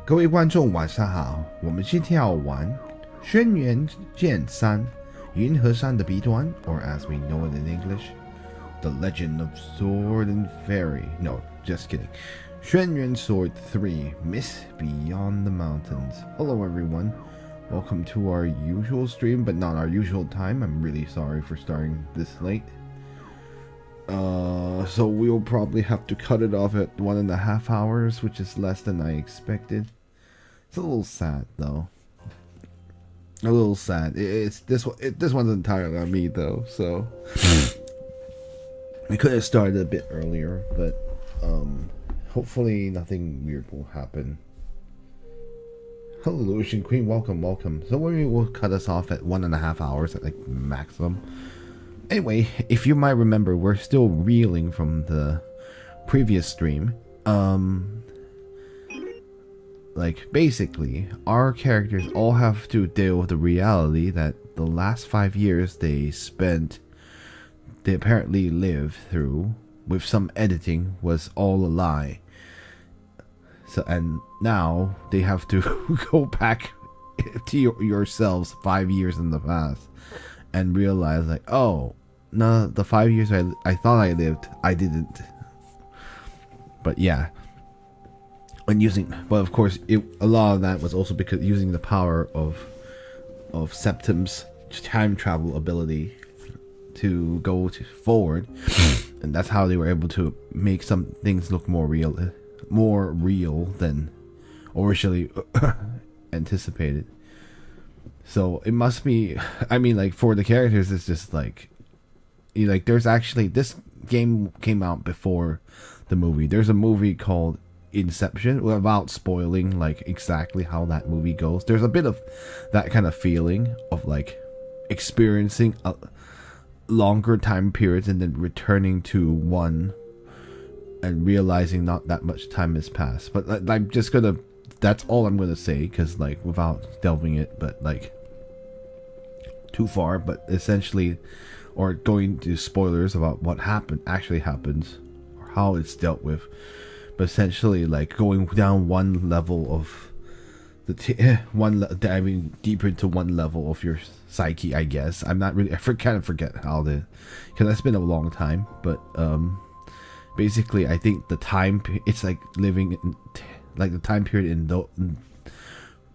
各位观众晚上好，我们今天要玩轩辕剑三云和山的彼端 or as we know it in English, The Legend of Sword and Fairy. No, just kidding. 轩辕Sword 3 Mist Beyond the Mountains. Hello everyone. Welcome to our usual stream, but not our usual time. I'm really sorry for starting this late. So we'll probably have to cut it off at 1.5 hours, which is less than I expected. It's a little sad though. A little sad. This one's entirely on me though, so we could have started a bit earlier, but hopefully nothing weird will happen. Hello, Ocean Queen. Welcome. So maybe we'll cut us off at 1.5 hours at like maximum. Anyway, if you might remember, we're still reeling from the previous stream. Like basically, our characters all have to deal with the reality that the last 5 years they apparently lived through with some editing was all a lie. So, and now they have to go back to yourselves 5 years in the past and realize like, oh, no, the 5 years I thought I lived, I didn't. But yeah, but of course, a lot of that was also because using the power of Septim's time travel ability to go forward, and that's how they were able to make some things look more real than originally anticipated. So it must be, I mean, like for the characters, it's just like, there's actually, this game came out before the movie. There's a movie called Inception, without spoiling like exactly how that movie goes. There's a bit of that kind of feeling of like experiencing a longer time periods and then returning to one and realizing not that much time has passed. But I'm just gonna, that's all I'm gonna say, because like without delving it but like too far, but essentially, or going to spoilers about what actually happens or how it's dealt with. But essentially, like going down one level of diving deeper into one level of your psyche, I guess. I'm not really, kind of forget how because that's been a long time. But basically, I think the time, it's like living in, like the time period in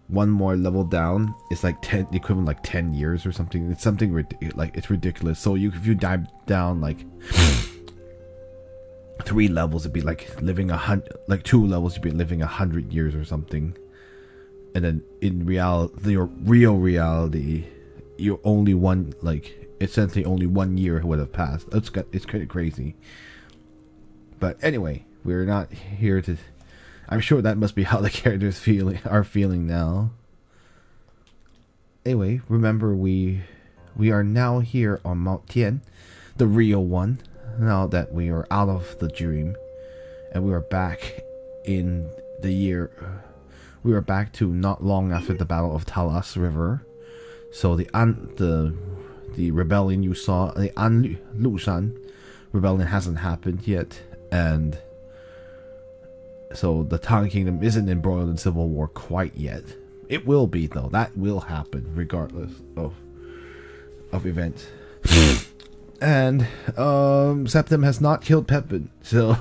one more level down is like 10, equivalent like 10 years or something. It's something like it's ridiculous. So if you dive down like 3 levels, it'd be like living 100, like 2 levels, you'd be living 100 years or something. And then in reality, your real reality, you're only one, like essentially only 1 year would have passed. It's kind of crazy. But anyway, we're not here to, I'm sure that must be how the characters are feeling now. Anyway, remember we are now here on Mount Tian, the real one. Now that we are out of the dream, and we are back in the year, we are back to not long after the Battle of Talas River. So the rebellion you saw, the An Lushan rebellion hasn't happened yet, and so the Tang Kingdom isn't embroiled in civil war quite yet. It will be though. That will happen regardless of events. And Septim has not killed Pepin, so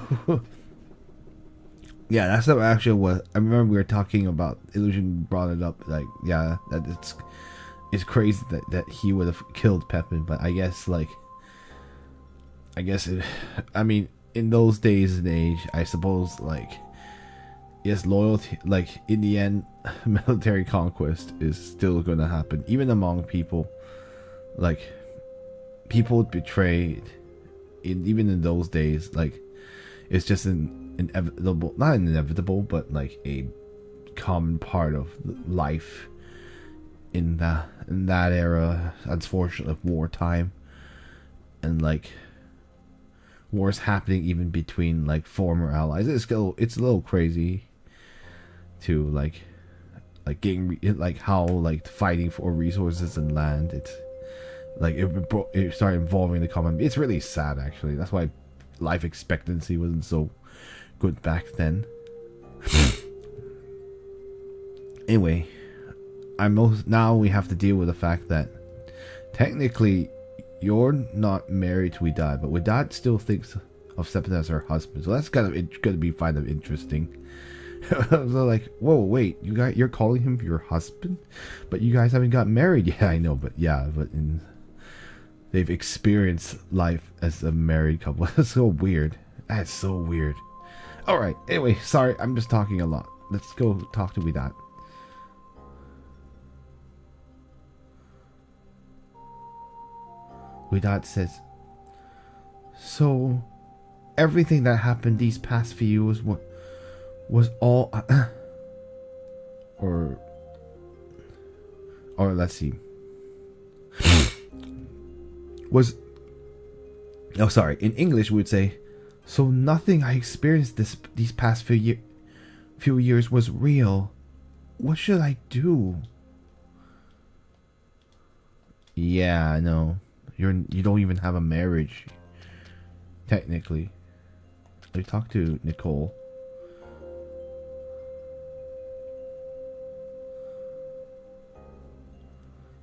yeah, that's actually what I remember. We were talking about. Illusion brought it up, like, yeah, that it's crazy that he would have killed Pepin, but I guess I mean, in those days and age, I suppose, like, yes, loyalty, like in the end, military conquest is still going to happen, even among people, like. People betrayed, even in those days, like, it's just an inevitable, not inevitable, but like a common part of life in that era, unfortunately, of wartime, and like wars happening even between like former allies. It's a little crazy to like getting like how like fighting for resources and land. It's like it started involving the common. It's really sad, actually. That's why life expectancy wasn't so good back then. Anyway, now we have to deal with the fact that technically you're not married to Widad, but Widad still thinks of Septim as her husband. So that's going to be kind of interesting. So like, whoa, wait, you're calling him your husband, but you guys haven't got married yet. I know, but they've experienced life as a married couple. That's so weird. That's so weird. All right. Anyway, sorry, I'm just talking a lot. Let's go talk to Widad. Widad says, so everything that happened these past few years was all or let's see, was, oh sorry, in English we would say, so nothing I experienced these past few years was real. What should I do? Yeah, no, you don't even have a marriage technically. I talked to Nicole.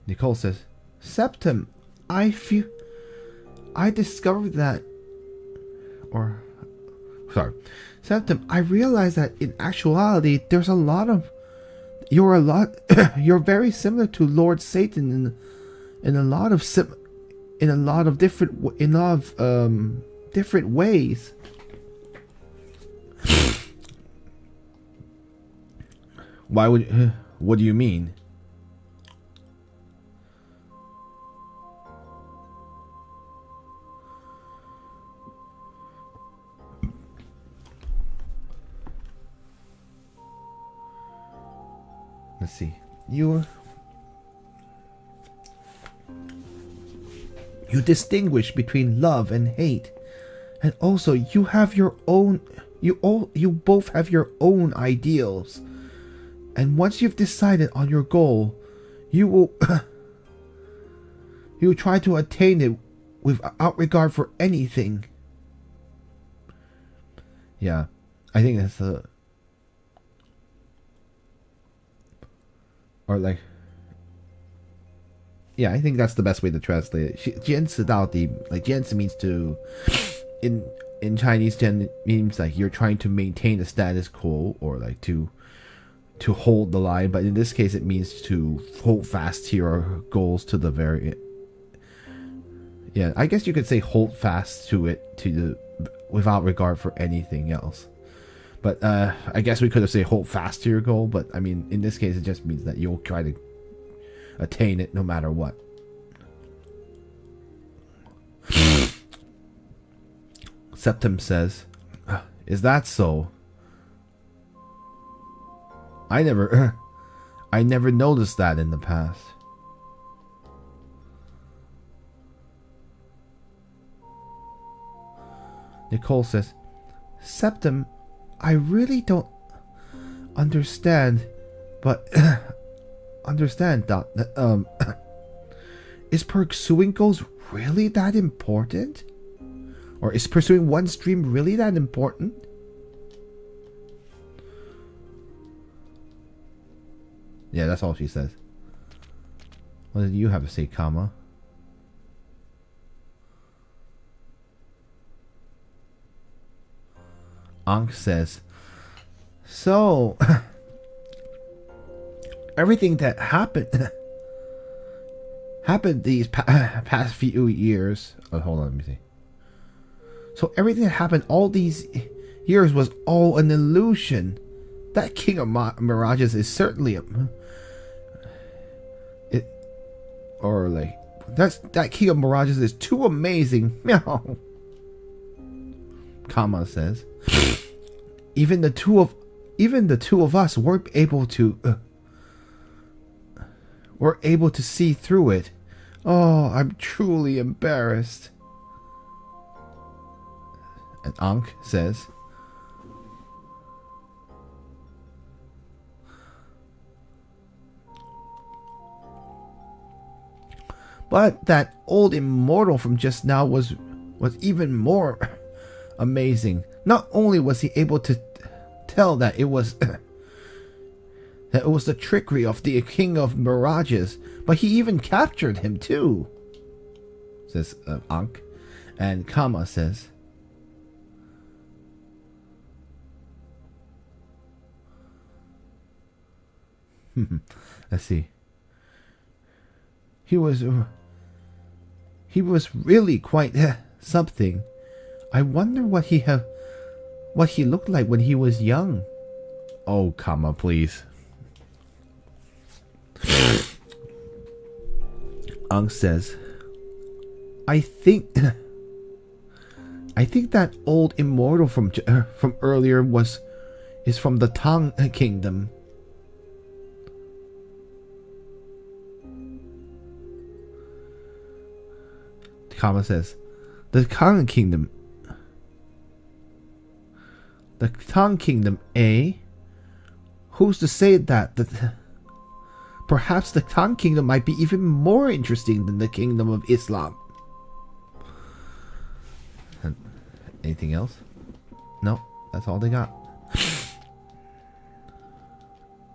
Nicole says, Septim, I discovered that, Septim, I realized that in actuality, you're very similar to Lord Satan in a lot of different ways. Why would? What do you mean? Let's see. You distinguish between love and hate, and also you have your own. You both have your own ideals, and once you've decided on your goal, you will you will try to attain it without regard for anything. Yeah, I think that's I think that's the best way to translate it. 坚持到底, like 坚持 means to, in Chinese, 坚 means like you're trying to maintain the status quo, or like to hold the line, but in this case it means to hold fast to your goals to the very, yeah, I guess you could say hold fast to it without regard for anything else. But I guess we could have said hold fast to your goal, but I mean, in this case, it just means that you'll try to attain it no matter what. Septim says, is that so? I never noticed that in the past. Nicole says, Septim, I really don't understand, but is pursuing goals really that important? Or is pursuing one's dream really that important? Yeah, that's all she says. What did you have to say, Kama? Ankh says, so everything that happened these past few years. Oh, hold on, let me see. So everything that happened all these years was all an illusion. That king of mirages is certainly that king of mirages is too amazing. Meow. Kama says, even the two of us weren't able to see through it. Oh, I'm truly embarrassed. And Ankh says, but that old immortal from just now was even more amazing. Not only was he able to tell that it was It was the trickery of the king of mirages, but he even captured him too, says Ankh. And Kama says, let's see. He was really quite something. I wonder what he looked like when he was young. Oh, Kama, please. Ankh says, I think that old immortal from earlier is from the Tang Kingdom. Kama says, the Tang Kingdom. The Tang Kingdom, eh? Who's to say that perhaps the Tang Kingdom might be even more interesting than the Kingdom of Islam? Anything else? No, that's all they got.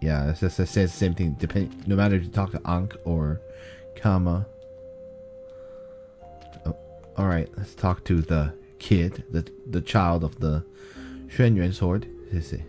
Yeah, it says the same thing. No matter if you talk to Ankh or Kama. Oh, all right, let's talk to the kid, the child of the Xuan Yuan sword. Let's see.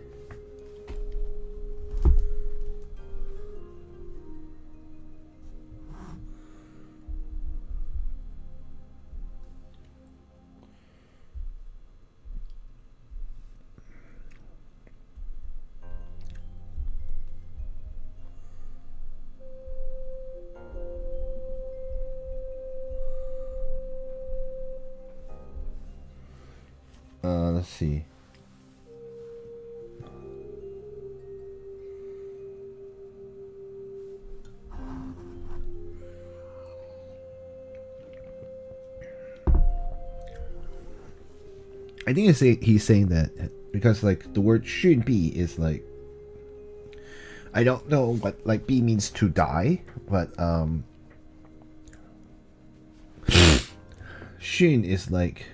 Let's see. I think he's saying that because like the word 逊币 is like, I don't know what like 币 means to die, but 逊 is like,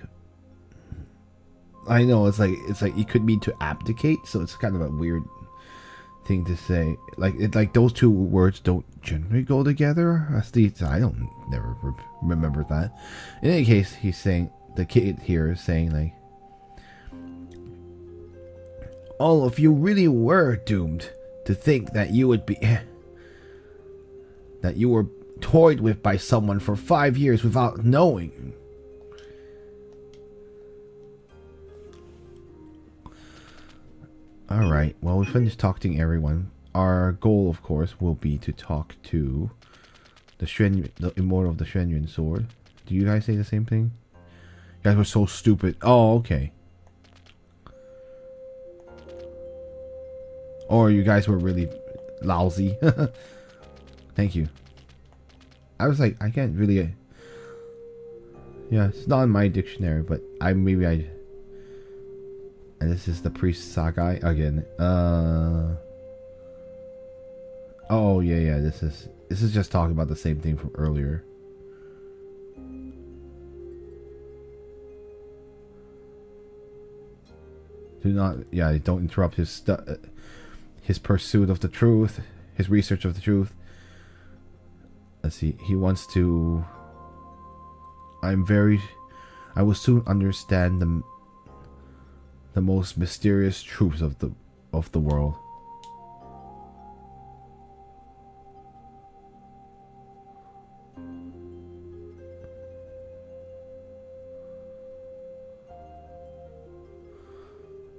I know it's like it could mean to abdicate, so it's kind of a weird thing to say. Like those two words don't generally go together. I don't never remember that. In any case, he's saying, the kid here is saying like, all of you really were doomed to think that you would be that you were toyed with by someone for 5 years without knowing. Alright, well, we finished talking to everyone. Our goal, of course, will be to talk to the immortal of the Xuan Yuan sword. Do you guys say the same thing? You guys were so stupid. Oh, okay. Or you guys were really lousy. Thank you. I was like, I can't really... yeah, it's not in my dictionary, but maybe I... And this is the priest Sagai again. Oh yeah. This is just talking about the same thing from earlier. Don't interrupt his pursuit of the truth, his research of the truth. Let's see. He wants to. I will soon understand the most mysterious truths of the world.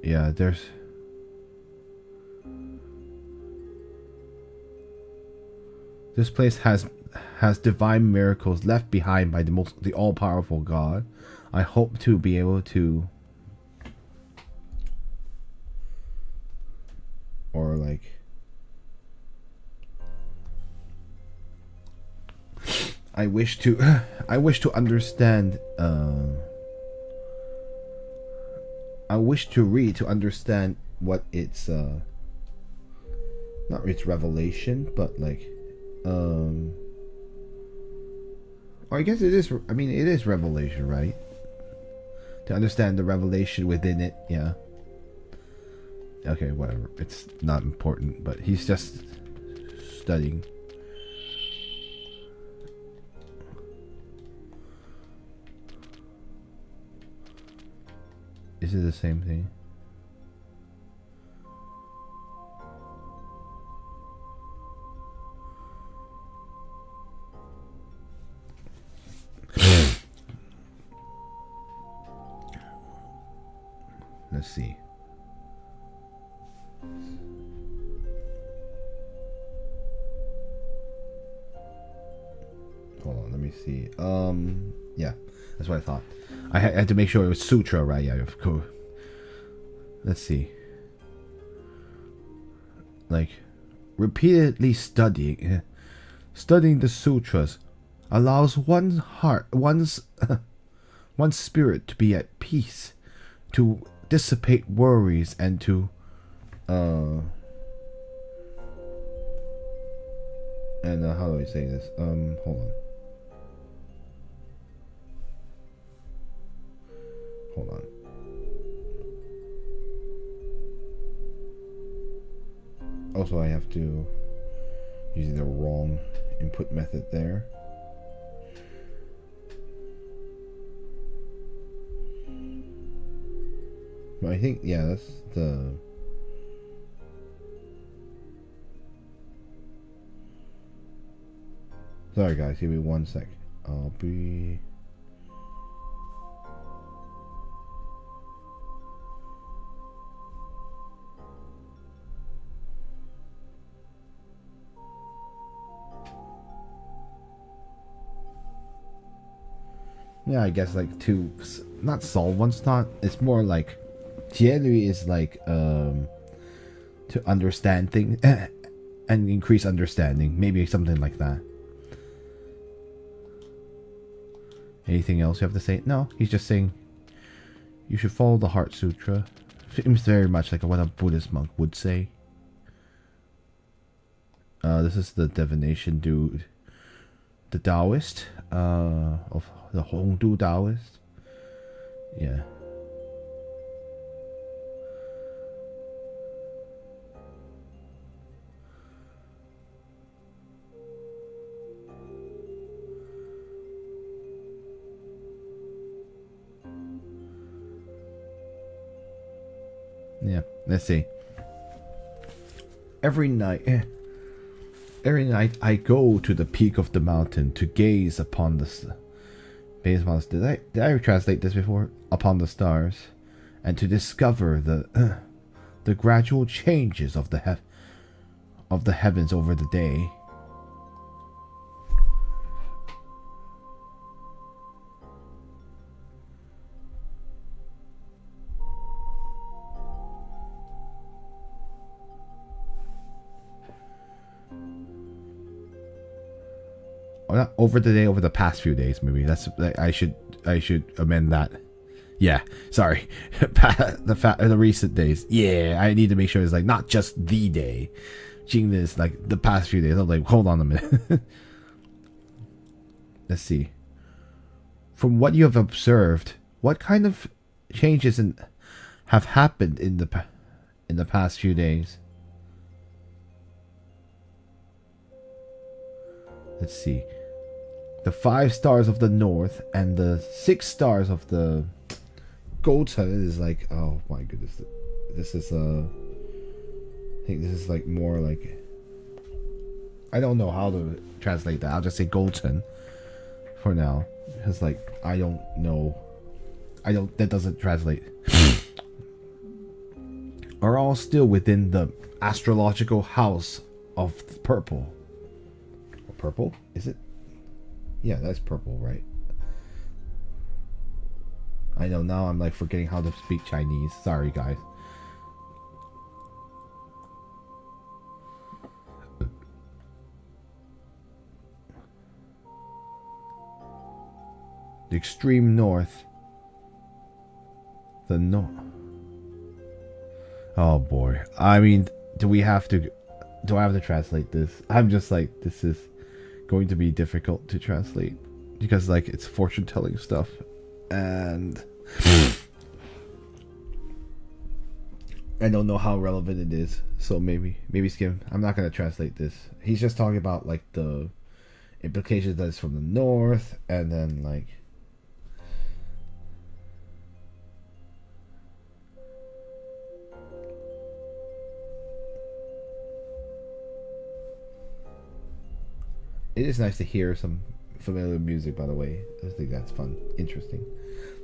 Yeah, this place has divine miracles left behind by the all-powerful God. I hope to be able to, or like, I wish to understand. I wish to read to understand what it's not its revelation, but like, or I guess it is. I mean, it is revelation, right? To understand the revelation within it, yeah. Okay, whatever. It's not important, but he's just studying. Is it the same thing? Let's see. Hold on, let me see. Yeah, that's what I thought. I had to make sure it was sutra, right? Yeah, of course. Let's see. Like, repeatedly studying the sutras allows one's heart, one's spirit to be at peace, to dissipate worries, and to how do I say this? Hold on. Also, I have to using the wrong input method there. But I think, yeah, that's the... Sorry guys, give me 1 sec. I'll be... Yeah, I guess like to not solve one's thought. It's more like Jianyu is like to understand things and increase understanding. Maybe something like that. Anything else you have to say? No, he's just saying you should follow the Heart Sutra. Seems very much like what a Buddhist monk would say. This is the divination dude, the Taoist, of the Hongdu Taoist. Yeah. Yeah, let's see. Every night I go to the peak of the mountain to gaze upon the did I translate this before? Upon the stars, and to discover the gradual changes of the heavens over the day. Or not over the day, over the past few days, maybe. I should amend that. Yeah, sorry. The recent days. Yeah, I need to make sure it's like not just the day. Jing this like the past few days. I'm like, hold on a minute. Let's see. From what you have observed, what kind of changes have happened in the past few days? Let's see. The 5 stars of the north and the 6 stars of the Goten is like, oh my goodness. This is I think this is like more like, I don't know how to translate that. I'll just say Goten for now, because like I don't know. That doesn't translate. Are all still within the astrological house of purple. Purple? Is it? Yeah, that's purple, right? I know, now I'm like forgetting how to speak Chinese. Sorry, guys. The extreme north. The no. Oh boy. I mean, do I have to translate this? I'm just like, this is going to be difficult to translate because like it's fortune telling stuff, and I don't know how relevant it is, so maybe skim. I'm not gonna translate this. He's just talking about like the implications that is from the north, and then like it is nice to hear some familiar music. By the way, I think that's fun, interesting.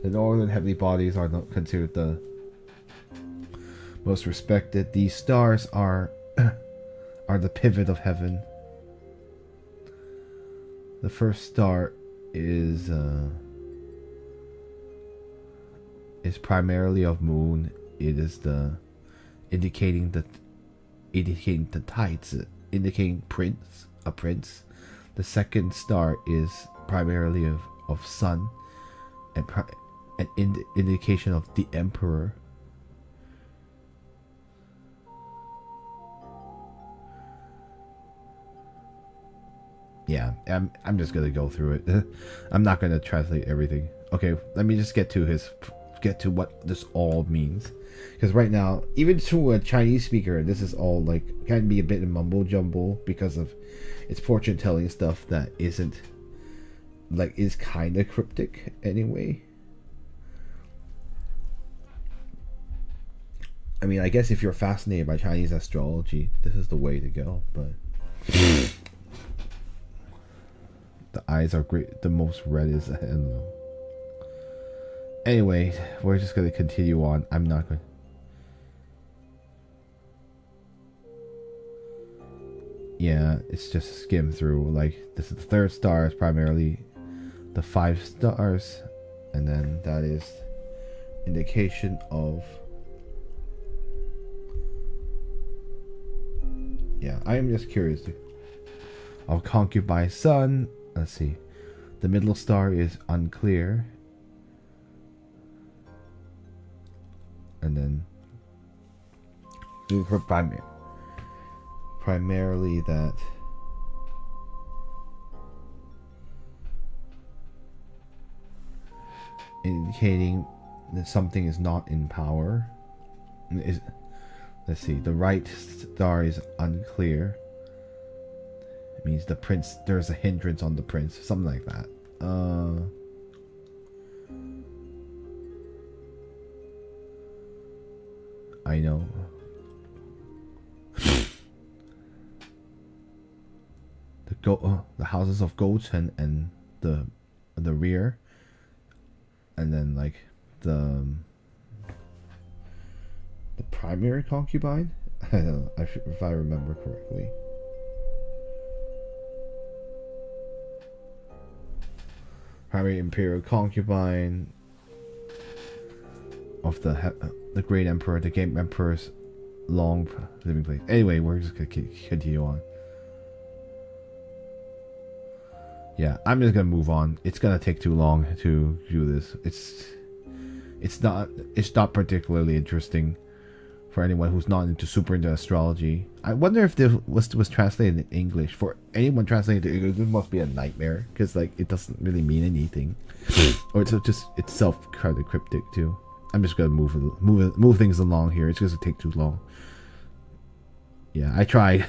The northern heavenly bodies are not considered the most respected. These stars are are the pivot of heaven. The first star is primarily of moon. It is the indicating the tides, indicating a prince. The second star is primarily of sun, and an indication of the emperor. Yeah, I'm just gonna go through it. I'm not gonna translate everything. Okay, let me just get to what this all means, because right now, even to a Chinese speaker, this is all like can be a bit mumbo jumbo because of its fortune telling stuff that isn't like is kind of cryptic anyway. I mean, I guess if you're fascinated by Chinese astrology, this is the way to go, but the eyes are great. The most red is I don't know. Anyway, we're just gonna continue on. I'm not going. Yeah, it's just skim through. Like this is the third star is primarily the 5 stars, and then that is indication of. Yeah, I am just curious. Of concubine sun. Let's see. The middle star is unclear. And then primarily that indicating that something is not in power. Let's see. The right star is unclear. It means the prince. There's a hindrance on the prince. Something like that. I know. The houses of Gochen and the rear, and then like the primary concubine. I don't know if I remember correctly. Primary imperial concubine of the great emperor, the game emperor's long living place. Anyway, we're just gonna continue on. Yeah, I'm just gonna move on. It's gonna take too long to do this. It's not particularly interesting for anyone who's not super into astrology. I wonder if this was translated in English. For anyone translated to English, this must be a nightmare because like it doesn't really mean anything, or it's self kind of cryptic too. I'm just gonna move things along here. It's gonna take too long. Yeah, I tried.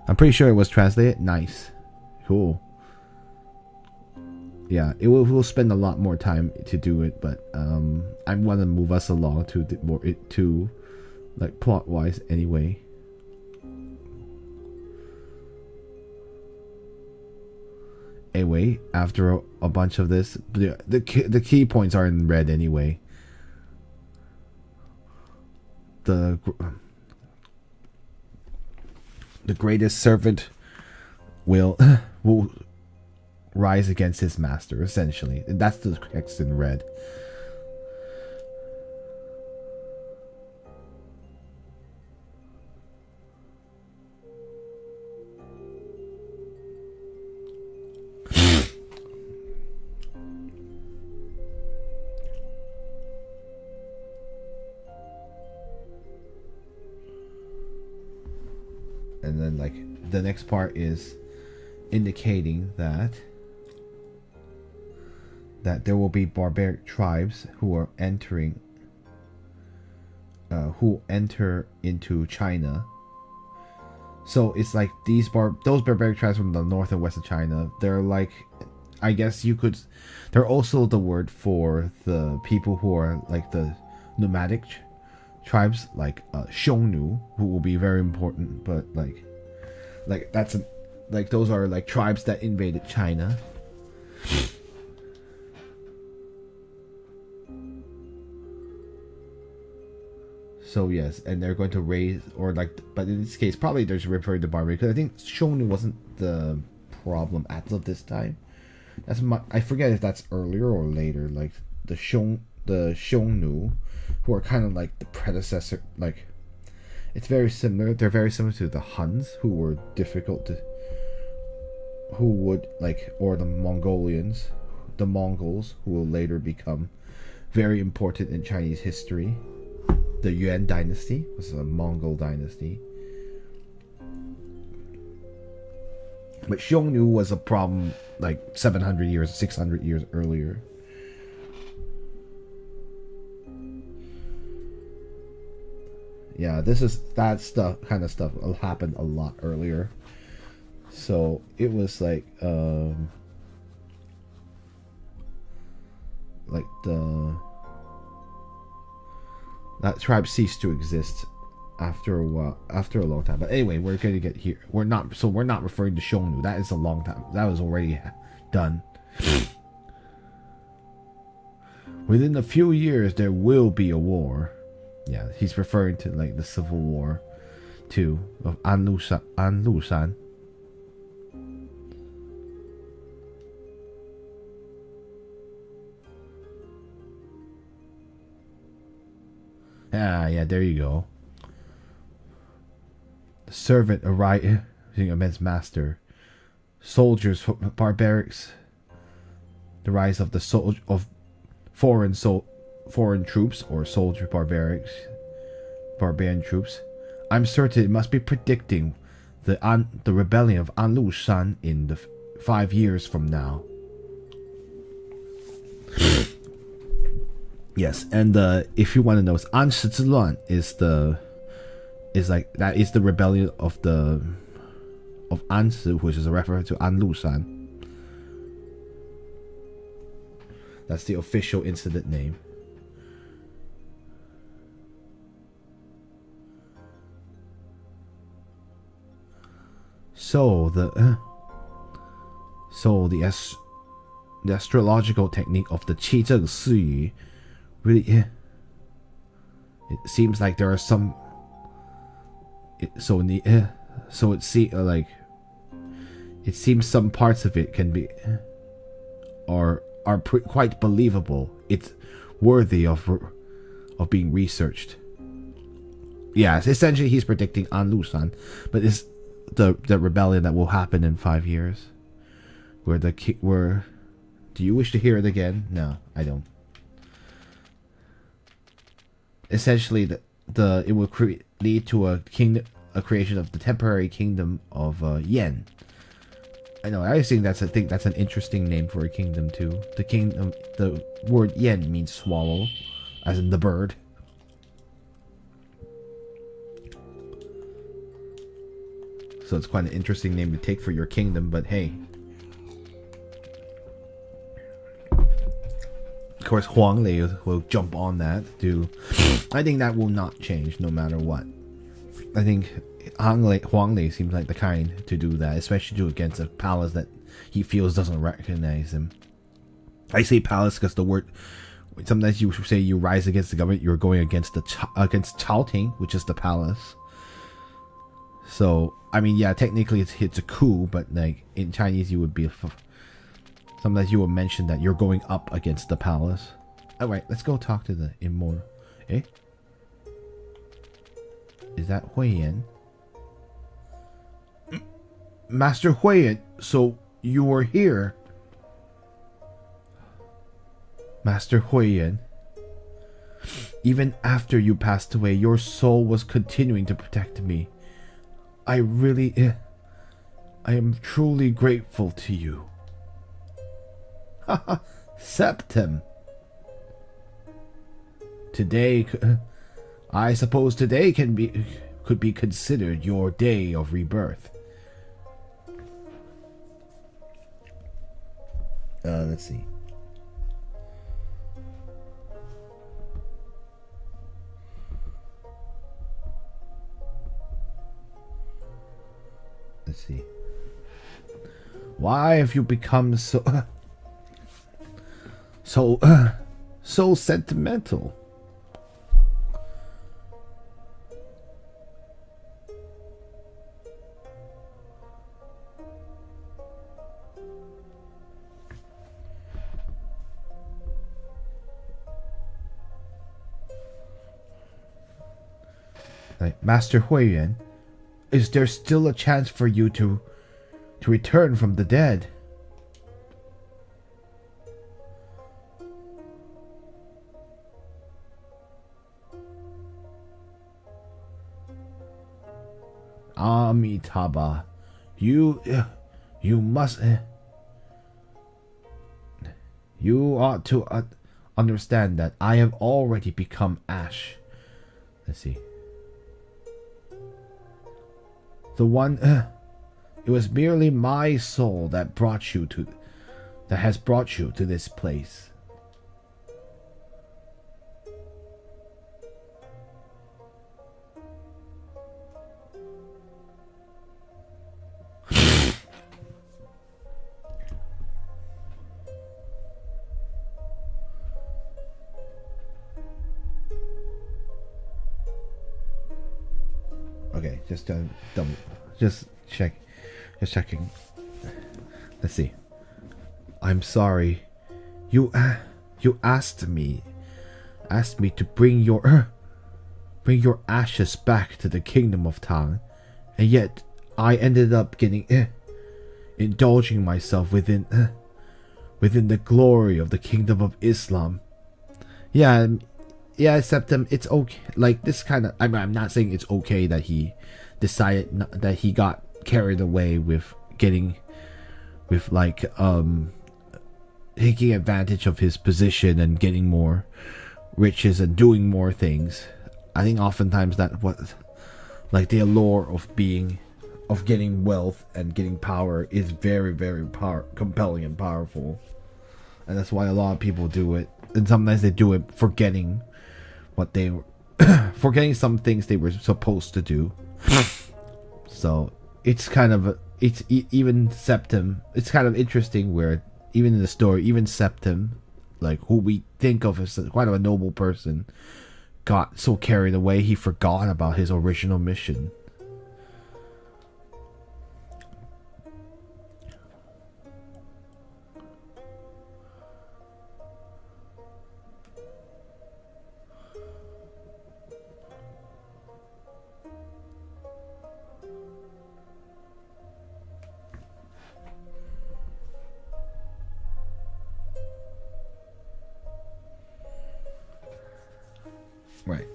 I'm pretty sure it was translated. Nice, cool. Yeah, we'll spend a lot more time to do it, but I want to move us along to like plot wise anyway. Anyway, after a bunch of this, the key points are in red anyway. The greatest servant will rise against his master, essentially. And that's the text in red. And then like the next part is indicating that there will be barbaric tribes who are entering who enter into China. So it's like those barbaric tribes from the north and west of China. They're like, I guess you could. They're also the word for the people who are like the nomadic tribes, like Xiongnu, who will be very important. But like that's like those are like tribes that invaded China. So yes, and they're going to raise, or like, but in this case, probably they're just referring to barbaric, because I think Xiongnu wasn't the problem as of this time. I forget if that's earlier or later. Like the Xiongnu, who are kind of like the predecessor. Like, it's very similar. They're very similar to the Huns, who were difficult to, who would like, or the Mongolians, the Mongols, who will later become very important in Chinese history. The Yuan dynasty was a Mongol dynasty. But Xiongnu was a problem like 700 years, 600 years earlier. Yeah, that stuff, kind of stuff happened a lot earlier. So it was like that tribe ceased to exist after a while, after a long time. But anyway, we're going to get here. We're not referring to Xiongnu. That is a long time. That was already done. Within a few years, there will be a war. Yeah, he's referring to like the civil war, too, of Anlushan. Yeah, there you go. The servant arriving against master. Soldiers, barbarics. The rise of foreign troops or soldier barbarian troops. I'm certain it must be predicting the rebellion of Anlushan in the 5 years from now. Yes, and if you want to know, An Shi Zhi Luan is the rebellion of An Shi, which is a reference to An Lushan. That's the official incident name. So the astrological technique of the Qi Zheng Si Yu really, it seems like there are some. It seems some parts of it can be are quite believable. It's worthy of being researched. Yeah, essentially he's predicting An Lushan, but it's the rebellion that will happen in 5 years. Do you wish to hear it again? No, I don't. Essentially, it will lead to a creation of the temporary kingdom of Yan. I know. I think that's an interesting name for a kingdom too. The word Yan means swallow, as in the bird. So it's quite an interesting name to take for your kingdom. But hey, of course, Huang Lei will jump on that too. I think that will not change no matter what. I think Huang Lei seems like the kind to do that, especially to against a palace that he feels doesn't recognize him. I say palace because the word, sometimes you say you rise against the government, you're going against against Chaoting, which is the palace. So I mean, yeah, technically it's a coup, but like in Chinese you would be. Sometimes you will mention that you're going up against the palace. Alright, let's go talk to the immortal. Eh? Is that Hui Yan? Master Hui Yan, so you were here. Master Hui Yan. Even after you passed away, your soul was continuing to protect me. I am truly grateful to you. Septim. Today, I suppose today could be considered your day of rebirth. Let's see. Let's see. Why have you become so sentimental? Like, Master Huiyuan, is there still a chance for you to return from the dead? Amitabha, you must, you ought to understand that I have already become ash. Let's see. The one, it was merely my soul that has brought you to this place. Okay, just checking. Let's see. I'm sorry. You asked me to bring your ashes back to the kingdom of Tang, and yet I ended up indulging myself within the glory of the kingdom of Islam. Yeah, Septim, it's okay. Like, this kind of, I'm not saying it's okay that he decided that he got carried away with taking advantage of his position and getting more riches and doing more things. I think oftentimes that the allure of getting wealth and getting power is very, very compelling and powerful, and that's why a lot of people do it. And sometimes they do it forgetting forgetting some things they were supposed to do. So it's kind of even Septim. It's kind of interesting where even in the story, even Septim, like, who we think of as quite a noble person, got so carried away he forgot about his original mission. Right.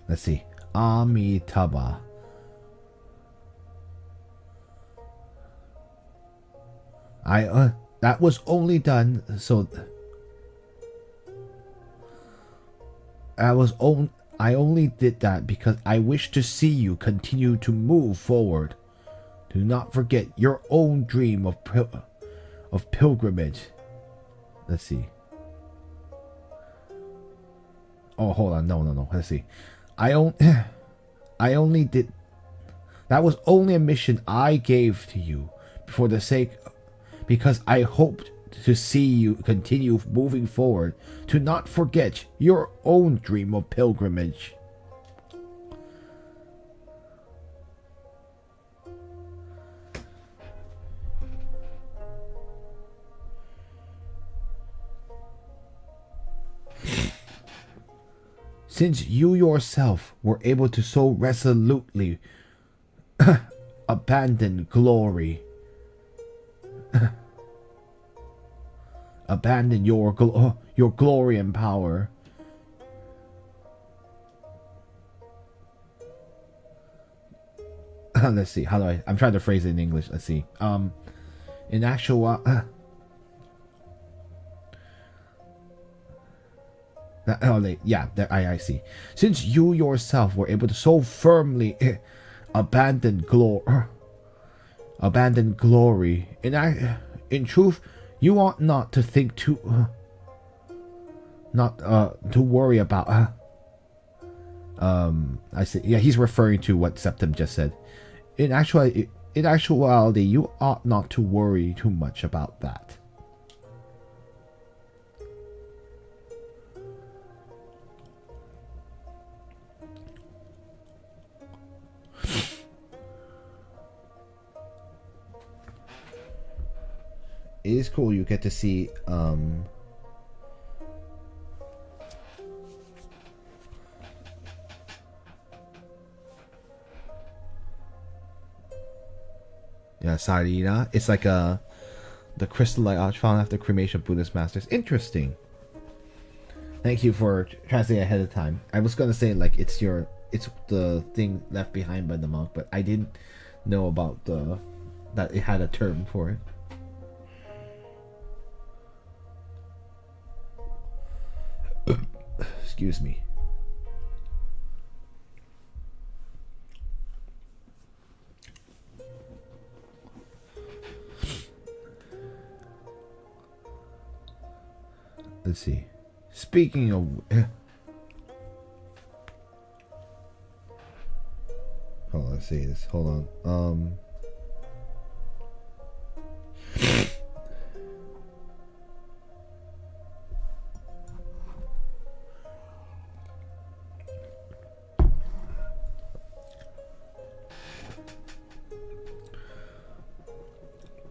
Let's see. Amitabha. That was only done so I only did that because I wish to see you continue to move forward. Do not forget your own dream of pilgrimage. Let's see. Oh, hold on. No. Let's see. I only did. That was only a mission I gave to you because I hoped to see you continue moving forward. To not forget your own dream of pilgrimage. Since you yourself were able to so resolutely abandon glory, abandon your glory and power, let's see. How do I'm trying to phrase it in English. Let's see. In actual. Yeah, I see. Since you yourself were able to so firmly abandon glory, in truth, you ought not to think not to worry about. I see. Yeah, he's referring to what Septim just said. In actuality, you ought not to worry too much about that. It is cool. You get to see yeah, Sarina. It's like the crystalline arch found after cremation of Buddhist masters. Interesting. Thank you for translating ahead of time. I was gonna say like it's the thing left behind by the monk, but I didn't know about that it had a term for it. Excuse me. Let's see. Speaking of hold on, let's see this. Hold on.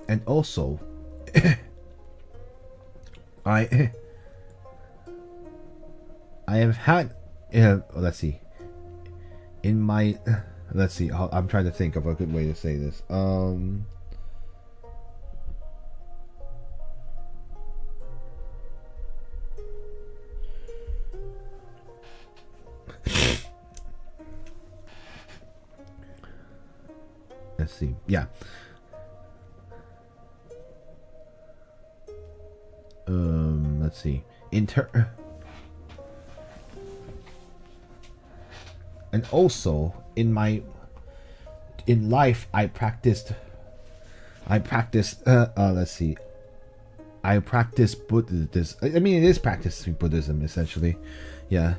And also I have had let's see. In my let's see, I'm trying to think of a good way to say this. Let's see. Yeah. Let's see. And also in life I practiced let's see. I practice Buddhism. I mean, it is practicing Buddhism essentially. Yeah.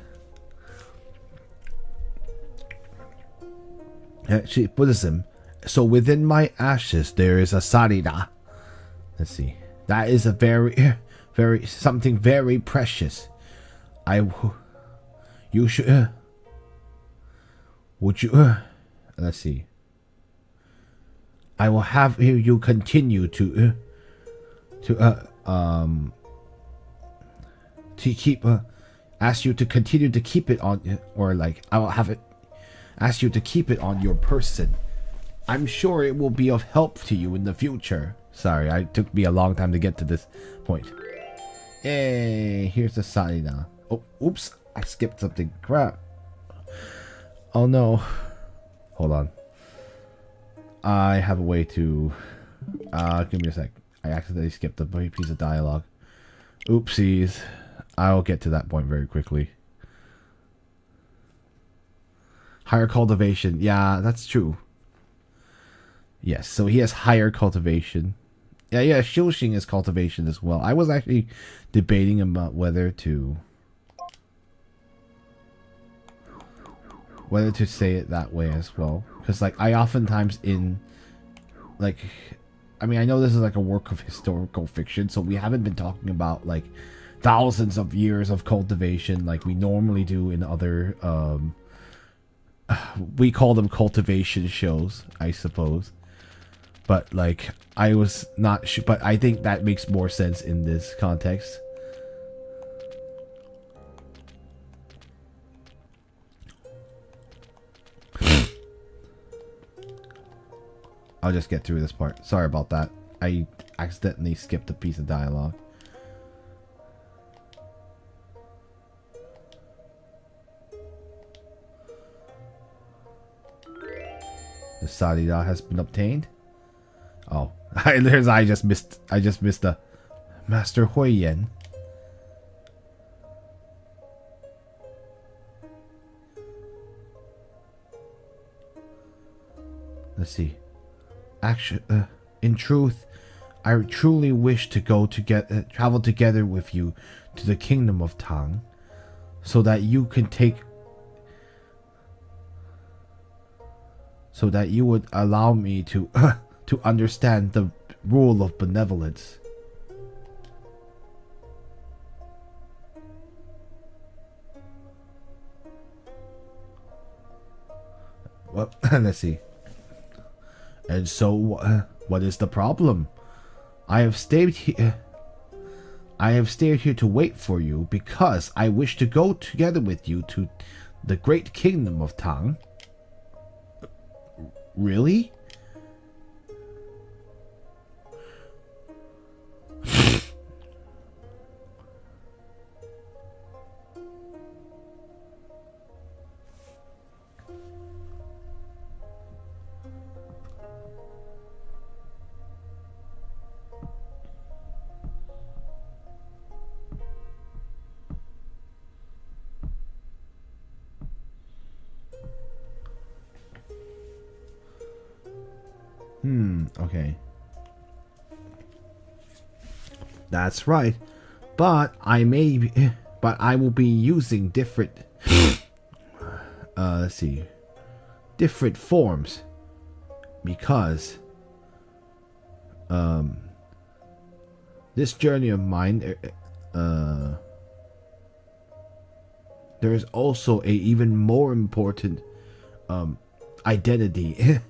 Actually, Buddhism. So within my ashes there is a sarira. Let's see. That is a very something very precious. You should would you let's see. I will have you continue to keep ask you to continue to keep it on, or like I will have it ask you to keep it on your person. I'm sure it will be of help to you in the future. Sorry, it took me a long time to get to this point. Hey, here's the sign now. Oh, oops, I skipped something. Crap. Oh no. Hold on. I have a way to... give me a sec. I accidentally skipped a piece of dialogue. Oopsies. I'll get to that point very quickly. Higher cultivation. Yeah, that's true. Yes, so he has higher cultivation. Yeah, Shilshing is cultivation as well. I was actually debating about whether to say it that way as well. Because, like, I oftentimes in, like, I mean, I know this is like a work of historical fiction, so we haven't been talking about, like, thousands of years of cultivation like we normally do in other, we call them cultivation shows, I suppose. But, like, I was not sure, but I think that makes more sense in this context. I'll just get through this part. Sorry about that. I accidentally skipped a piece of dialogue. The Sarira has been obtained. Oh, I just missed the Master Xuan Yuan. Let's see. Actually, in truth, I truly wish to travel together with you to the kingdom of Tang, so that you would allow me to to understand the rule of benevolence. Well, let's see. And so, what is the problem? I have stayed here to wait for you because I wish to go together with you to the great kingdom of Tang. Really? Okay. That's right. But I will be using different let's see. Different forms because this journey of mine there is also a even more important identity.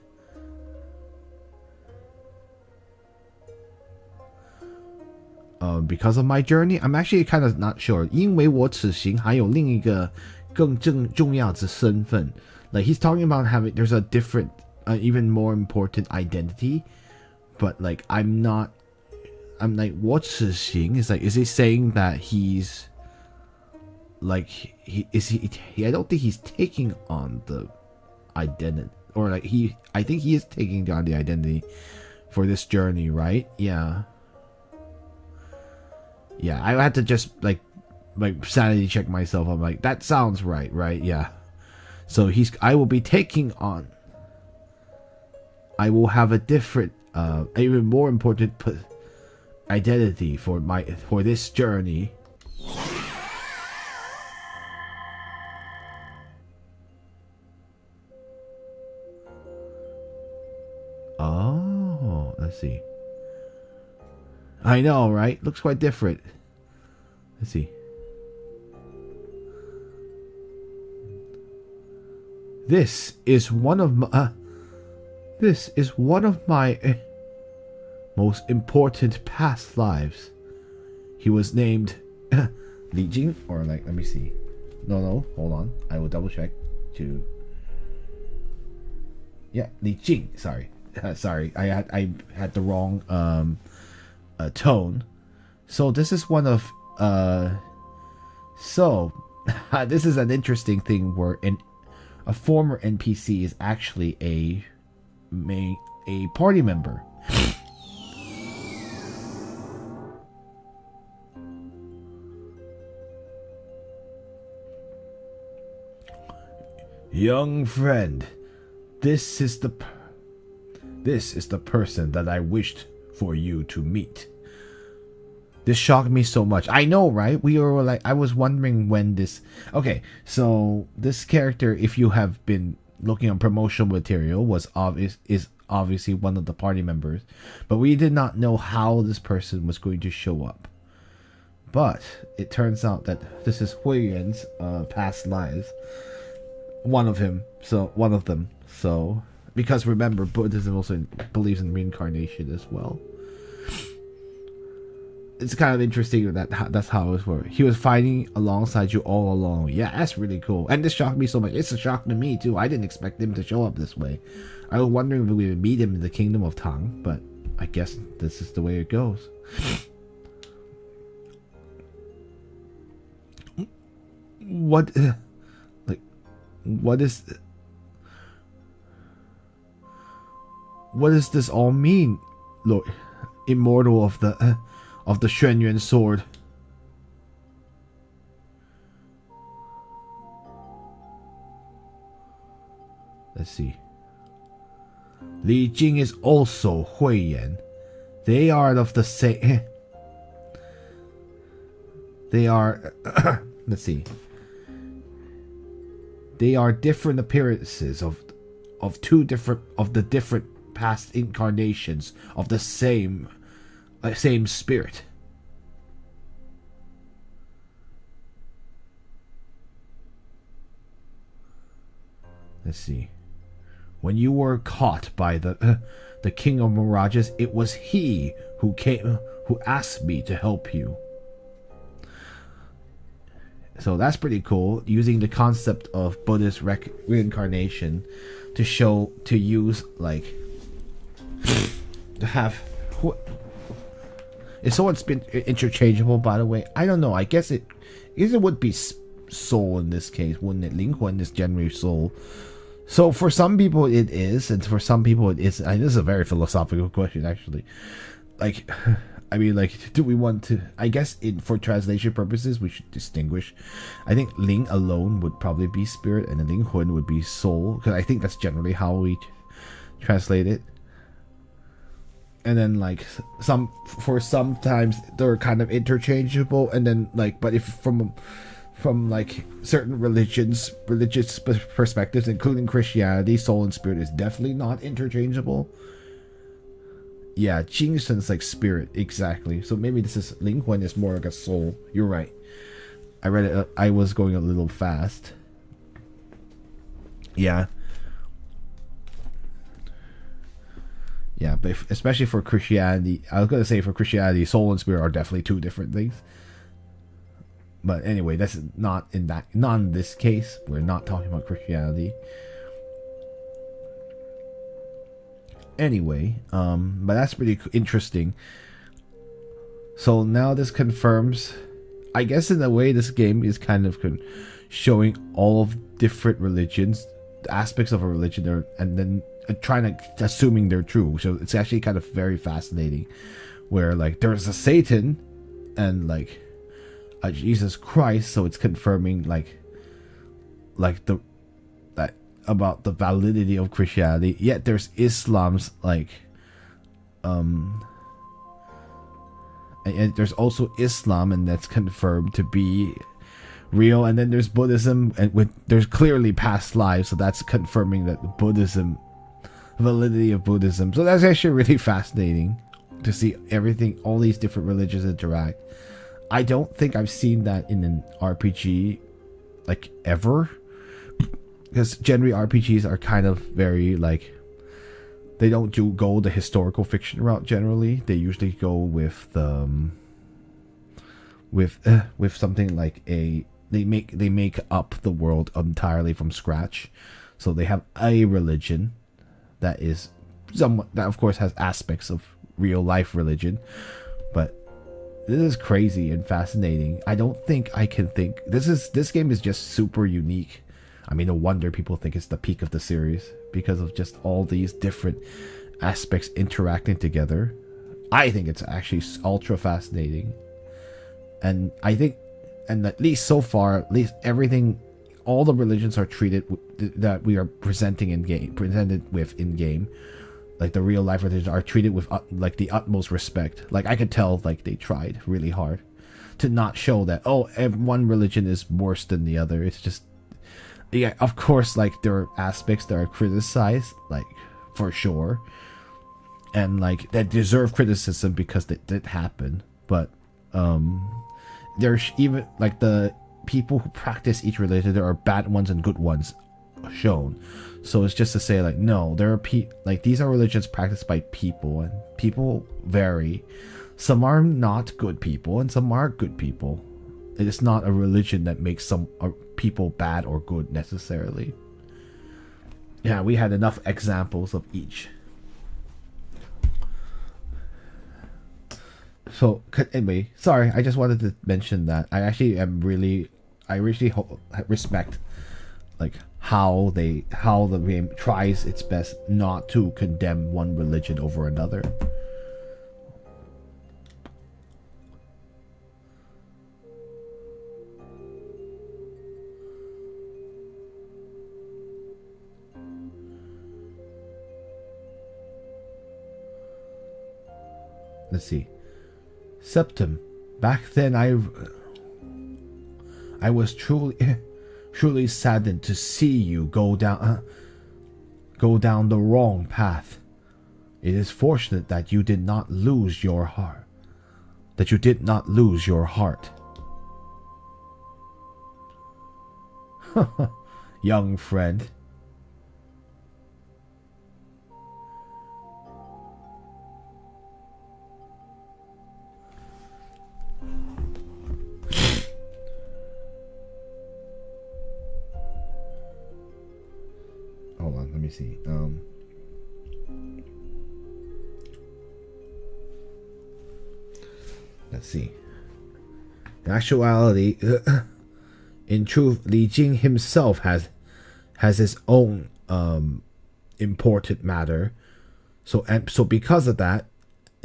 Because of my journey, I'm actually kind of not sure. 因为我此行还有另一个更重要的身份. Like he's talking about having there's a different, even more important identity, but like I'm like 我此行 is like, is he saying that he's like he I don't think he's taking on the identity, or like I think he is taking on the identity for this journey, right? Yeah, I had to just like sanity check myself. I'm like, that sounds right? Yeah. So I will have a different, even more important identity for this journey. Oh, let's see. I know, right? Looks quite different. Let's see. This is one of my most important past lives. He was named Li Jing, or like, let me see. No, hold on. I will double check to. Yeah, Li Jing. Sorry, I had the wrong tone. So this is one of this is an interesting thing where a former NPC is actually a party member. Young friend, this is the person that I wished for you to meet. This shocked me so much. I know, right? We were like, I was wondering when this. Okay, so this character, if you have been looking on promotional material, is obviously one of the party members, but we did not know how this person was going to show up. But it turns out that this is Hui Yuan's past lives. One of them. So because remember, Buddhism also believes in reincarnation as well. It's kind of interesting that's how it was for. He was fighting alongside you all along. Yeah, that's really cool. And this shocked me so much. It's a shock to me too. I didn't expect him to show up this way. I was wondering if we would meet him in the kingdom of Tang, but I guess this is the way it goes. What is what does this all mean, Lord, immortal of the Xuan Yuan sword? Let's see. Li Jing is also Hui Yan. They are of the same. They are. Let's see. They are different appearances of the different past incarnations of the same spirit. Let's see. When you were caught by the king of mirages, it was he who asked me to help you. So that's pretty cool, using the concept of Buddhist reincarnation to use like to have. Is someone's been interchangeable, by the way? I don't know. I guess it would be soul in this case, wouldn't it? 灵魂 is generally soul. So for some people it is, and for some people it isn't. This is a very philosophical question, actually. Like, I mean, like, do we want to? I guess for translation purposes, we should distinguish. I think Ling alone would probably be spirit, and the 灵魂 would be soul, because I think that's generally how we translate it. And then, like, sometimes they're kind of interchangeable, and then, like, but if from like certain religious perspectives, including Christianity, soul and spirit is definitely not interchangeable. Yeah, Jingsen's like spirit, exactly. So maybe this is 灵魂 is more like a soul. You're right. I read it. I was going a little fast. Yeah. Yeah, but especially for Christianity, I was gonna say for Christianity, soul and spirit are definitely two different things. But anyway, that's not in this case. We're not talking about Christianity. Anyway, but that's pretty interesting. So now this confirms, I guess in a way, this game is kind of showing all of different religions, aspects of a religion, and then assuming they're true. So it's actually kind of very fascinating, where like there's a Satan, and like Jesus Christ, so it's confirming like that about the validity of Christianity. Yet there's Islam's like and there's also Islam, and that's confirmed to be real. And then there's Buddhism, and there's clearly past lives, so that's confirming that the validity of Buddhism. So that's actually really fascinating to see all these different religions interact. I don't think I've seen that in an RPG, like, ever. Because generally RPGs are kind of very, like, they don't go the historical fiction route generally. They usually go with with something like they make up the world entirely from scratch. So they have a religion that of course has aspects of real life religion, but this is crazy and fascinating. I don't think I can think this game is just super unique. I mean, no wonder people think it's the peak of the series, because of just all these different aspects interacting together. I think it's actually ultra fascinating, and I think, and at least so far, at least everything, all the religions are treated that we are presented with in game. Like the real life religions are treated with like the utmost respect. Like I could tell, like they tried really hard to not show that one religion is worse than the other. It's just, yeah, of course, like there are aspects that are criticized, like for sure, and like that deserve criticism because that did happen. But there's even like the people who practice each religion, there are bad ones and good ones shown. So it's just to say, like, no, there are like these are religions practiced by people, and people vary. Some are not good people, and some are good people. It is not a religion that makes some people bad or good necessarily. Yeah, we had enough examples of each. So anyway, sorry, I just wanted to mention that I really respect like how the game tries its best not to condemn one religion over another. Let's see. Septim. Back then I was truly saddened to see you go down the wrong path. It is fortunate that you did not lose your heart. Young friend. Hold on, let me see. Let's see. In actuality, in truth, Li Jing himself has his own important matter. So because of that,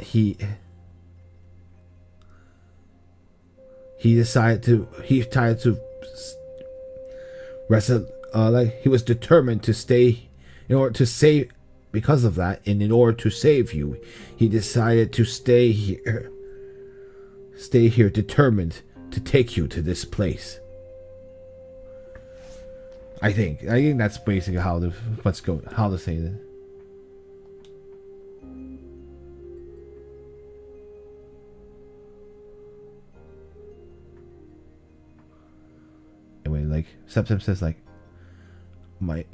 he decided to he was determined to stay in order to save. Because of that, and in order to save you, he decided to stay here, determined to take you to this place. I think that's basically how to say this. Anyway, like Septim says, like my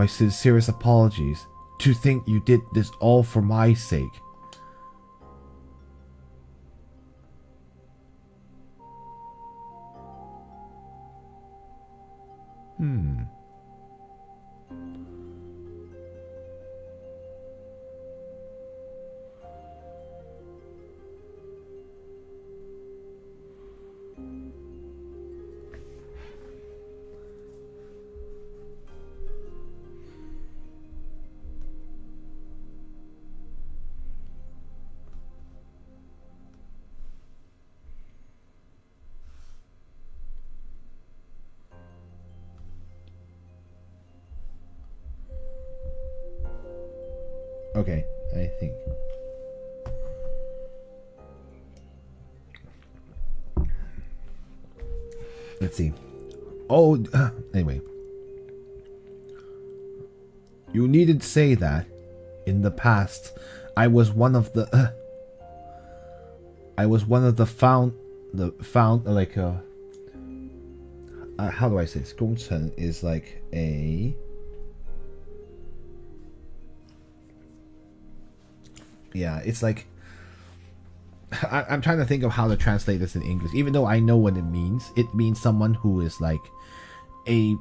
sincerest apologies. To think you did this all for my sake. Okay, I think. Let's see. Oh, anyway. You needn't say that. In the past, I was one of the how do I say this? 工程 is like a... Yeah, it's like... I'm trying to think of how to translate this in English. Even though I know what it means someone who is like a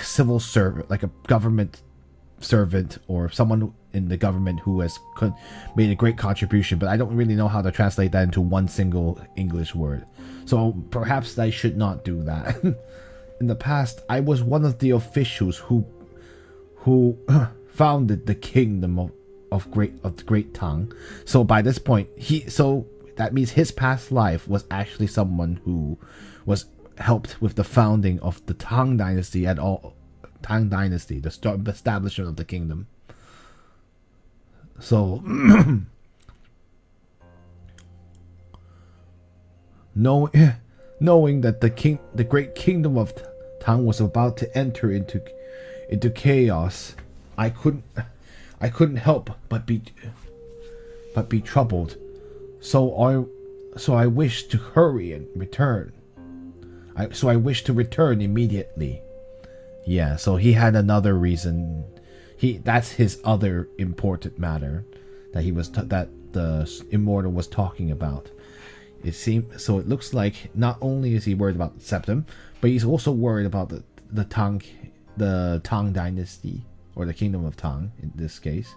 civil servant, like a government servant, or someone in the government who has made a great contribution, but I don't really know how to translate that into one single English word. So perhaps I should not do that. In the past, I was one of the officials who founded the kingdom of the Great Tang. So by this point, that means his past life was actually someone who was helped with the founding of the Tang Dynasty the establishment of the kingdom. So knowing that the great kingdom of Tang was about to enter into chaos, I couldn't help but be troubled. So I wished to hurry and return. I wished to return immediately. Yeah, so he had another reason. That's his other important matter that that the immortal was talking about. So it looks like not only is he worried about Septim, but he's also worried about the Tang Dynasty, or the Kingdom of Tang in this case.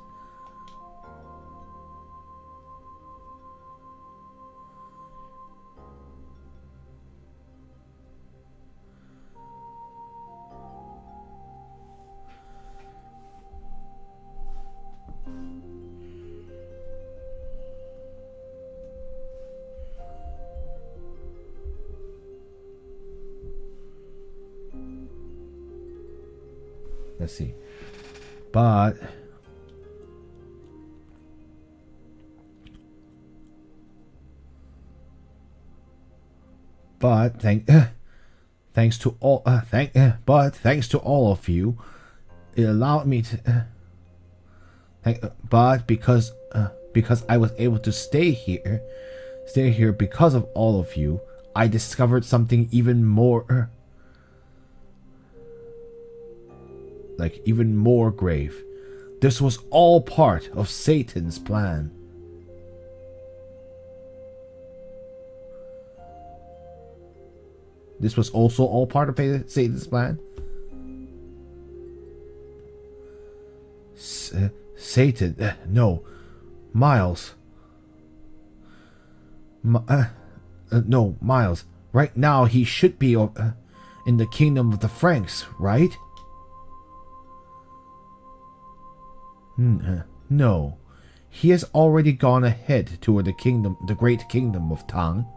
Let's see. But thanks to all thanks to all of you, it allowed me to because I was able to stay here because of all of you, I discovered something even more even more grave. This was all part of Satan's plan. This was also all part of Satan's plan? Satan? No. Miles. No, Miles. Right now he should be in the kingdom of the Franks, right? No. He has already gone ahead toward the great kingdom of Tang.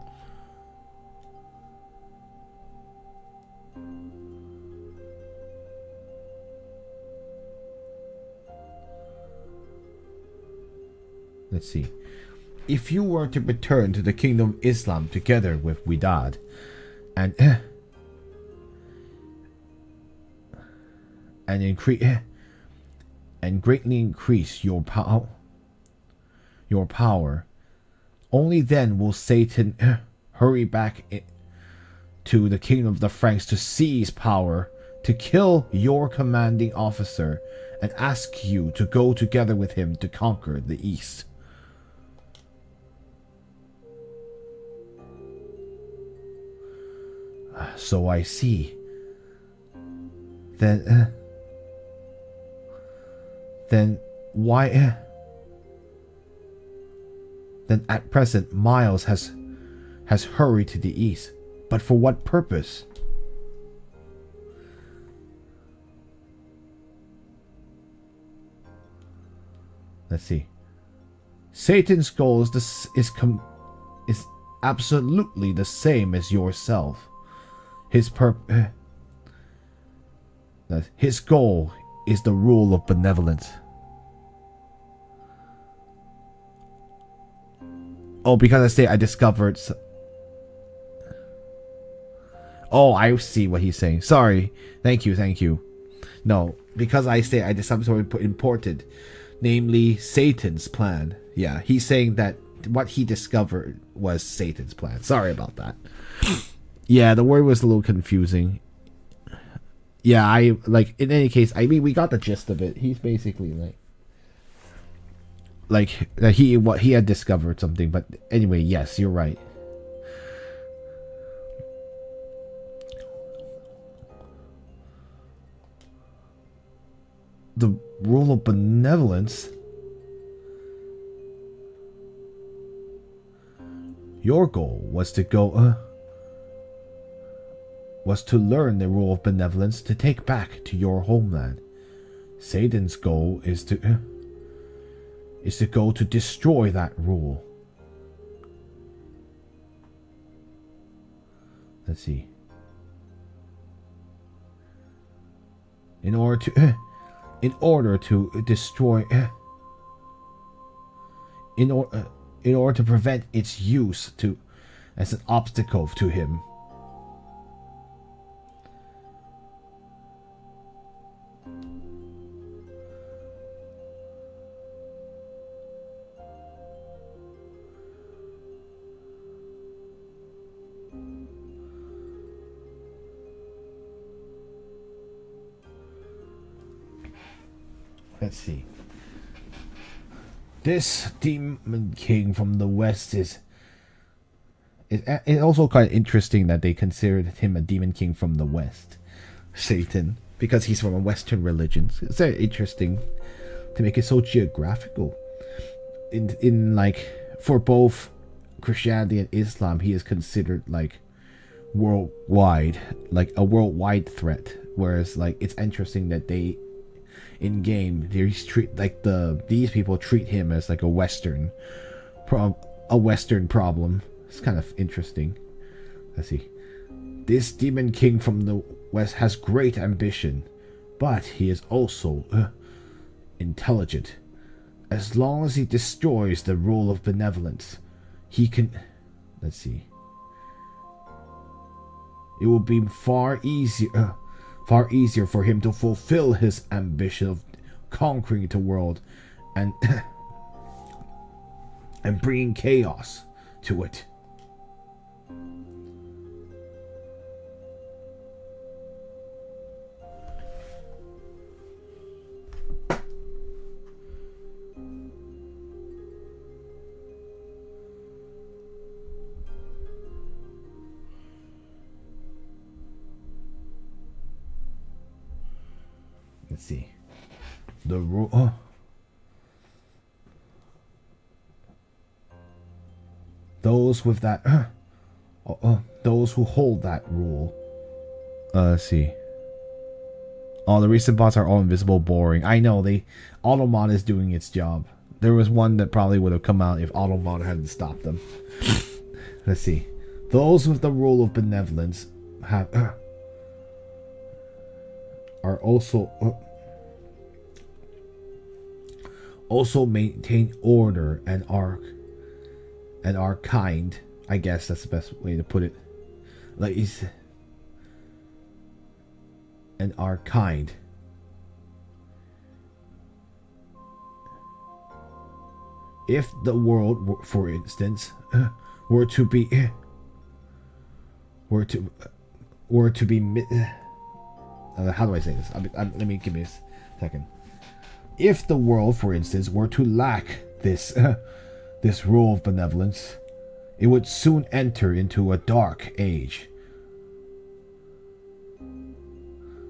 Let's see. If you were to return to the kingdom of Islam together with Widad and greatly increase your power, only then will Satan hurry back to the kingdom of the Franks to seize power, to kill your commanding officer, and ask you to go together with him to conquer the East. So I see. Then why? Then at present Miles has hurried to the east, but for what purpose? Let's see. Satan's goal is absolutely the same as yourself. His goal is the rule of benevolence. Oh, because I discovered. Oh, I see what he's saying. Sorry. Thank you. No, because I discovered something important, namely Satan's plan. Yeah, he's saying that what he discovered was Satan's plan. Sorry about that. Yeah, the word was a little confusing. Yeah, in any case, I mean, we got the gist of it. He's basically he had discovered something, but anyway, yes, you're right. The rule of benevolence. Your goal was to learn the rule of benevolence to take back to your homeland. Satan's goal is to go to destroy that rule. Let's see. In order to destroy, in order to prevent its use as an obstacle to him. Let's see. This demon king from the west is also quite interesting that they considered him a demon king from the west, Satan, because he's from a Western religion. It's very interesting to make it so geographical. In for both Christianity and Islam, he is considered worldwide, a worldwide threat. Whereas it's interesting that they, in game, these people treat him as a Western problem. It's kind of interesting. Let's see. This demon king from the west has great ambition, but he is also intelligent. As long as he destroys the rule of benevolence, he can... Let's see. It will be far easier for him to fulfill his ambition of conquering the world and and bringing chaos to it. Let's see. The rule. Those with that. Those who hold that rule. Let's see. Oh, the recent bots are all invisible, boring. I know Automod is doing its job. There was one that probably would have come out if Automod hadn't stopped them. Let's see. Those with the rule of benevolence have are also maintain order and are kind. I guess that's the best way to put it. And are kind. If the world, for instance, were to be how do I say this? Let me give me a second. If the world, for instance, were to lack this rule of benevolence, it would soon enter into a dark age.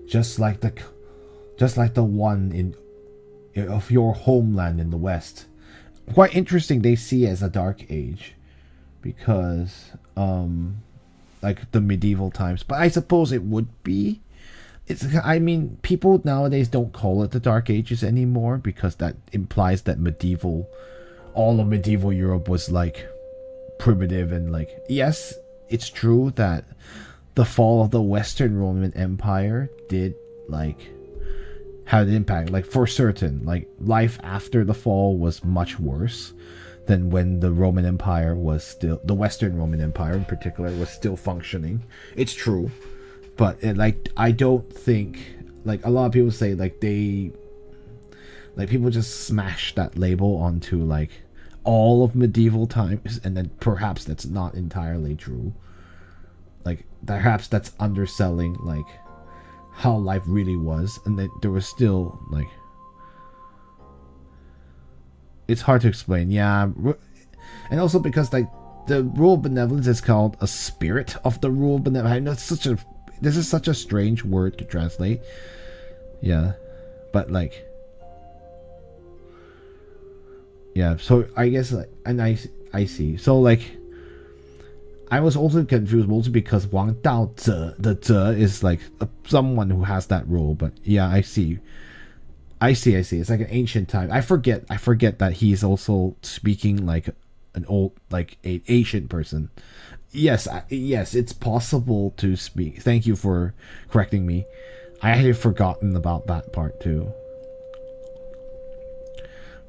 Just like the one of your homeland in the West. Quite interesting. They see it as a dark age, because like the medieval times. But I suppose it would be. I mean, people nowadays don't call it the Dark Ages anymore, because that implies that all of medieval Europe was like primitive and like, yes, it's true that the fall of the Western Roman Empire did like had an impact. Like, for certain, like life after the fall was much worse than when the Roman Empire was still, the Western Roman Empire in particular, was still functioning. It's true. But I don't think, like, a lot of people say, like, people just smash that label onto like all of medieval times, and then perhaps that's not entirely true. Like, perhaps that's underselling like how life really was, and that there was still like, it's hard to explain. Yeah, and also because like the rule of benevolence is called a spirit of the rule of benevolence. This is such a strange word to translate. Yeah. But like, yeah, so I guess like, and I see. So like, I was also confused mostly because Wang Dao Zhe, the Zhe is like someone who has that rule. But yeah, I see. It's like an ancient time. I forget that he's also speaking like an old, like an ancient person. Yes, it's possible to speak. Thank you for correcting me. I had forgotten about that part too.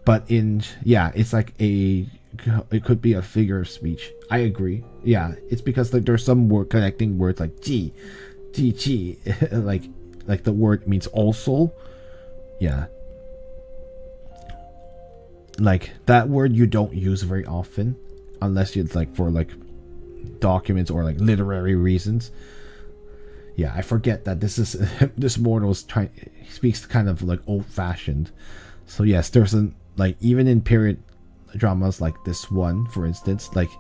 But it's like it could be a figure of speech. I agree. Yeah, it's because like there's some connecting words like ji, like the word means also. Yeah. Like that word you don't use very often, unless it's like for like documents or like literary reasons. Yeah, I forget that this mortal speaks kind of like old-fashioned. So yes, there's like, even in period dramas like this one, for instance, like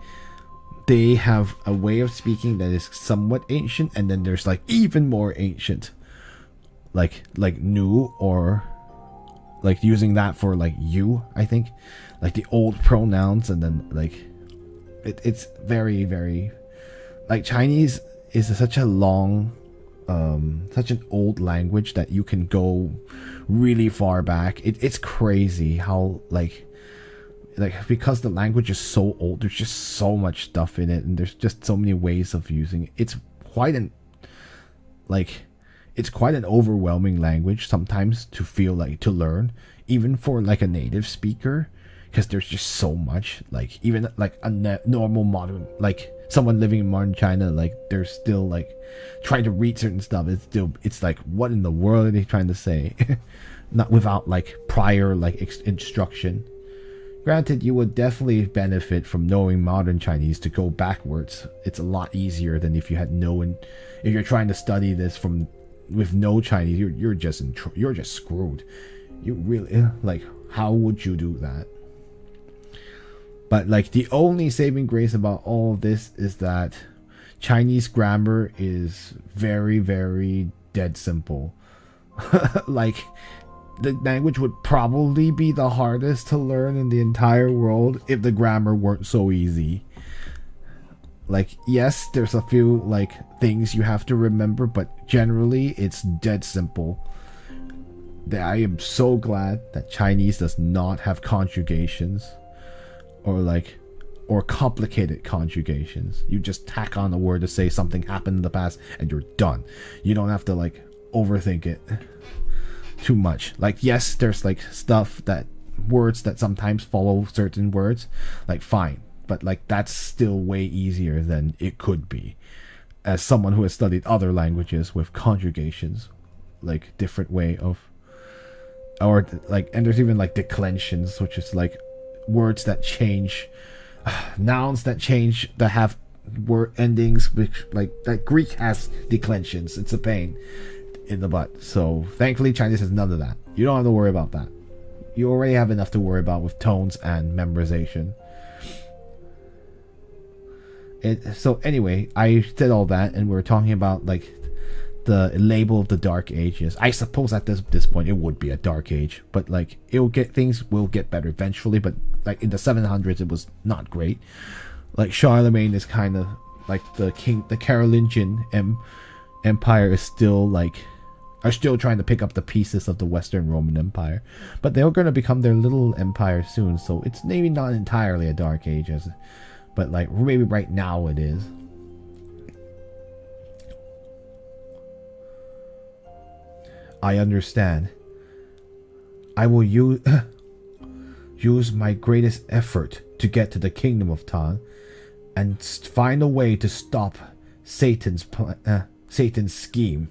they have a way of speaking that is somewhat ancient, and then there's like even more ancient, like new, or like using that for like you, I think, like the old pronouns, and then like it's very, very, like, Chinese is such a long, such an old language that you can go really far back. It's crazy how like because the language is so old, there's just so much stuff in it, and there's just so many ways of using it. It's quite it's quite an overwhelming language sometimes to feel like to learn, even for like a native speaker, because there's just so much. Like even like a normal modern, like someone living in modern China, like they're still like trying to read certain stuff. It's like, what in the world are they trying to say? Not without like prior like instruction. Granted, you would definitely benefit from knowing modern Chinese to go backwards. It's a lot easier than if you had if you're trying to study this from with no Chinese. You're just screwed. You really, like, how would you do that? But like the only saving grace about all of this is that Chinese grammar is very, very dead simple. Like, the language would probably be the hardest to learn in the entire world if the grammar weren't so easy. Like, yes, there's a few like things you have to remember, but generally it's dead simple. I am so glad that Chinese does not have conjugations or complicated conjugations. You just tack on a word to say something happened in the past and you're done. You don't have to like overthink it too much. Like, yes, there's like words that sometimes follow certain words, like, fine, but like that's still way easier than it could be as someone who has studied other languages with conjugations, like different way of, or like, and there's even like declensions, which is like words that change, nouns that change, that have word endings, which like that Greek has declensions. It's a pain in the butt. So thankfully Chinese has none of that. You don't have to worry about that. You already have enough to worry about with tones and memorization. So anyway, I said all that, and we were talking about like the label of the Dark Ages. I suppose at this point it would be a Dark Age, but like things will get better eventually. But like in the 700s, it was not great. Like Charlemagne is kind of like the Carolingian Empire is still are still trying to pick up the pieces of the Western Roman Empire, but they're going to become their little empire soon. So it's maybe not entirely a Dark Age, but like maybe right now it is. I understand. I will use my greatest effort to get to the kingdom of Tang and find a way to stop Satan's scheme.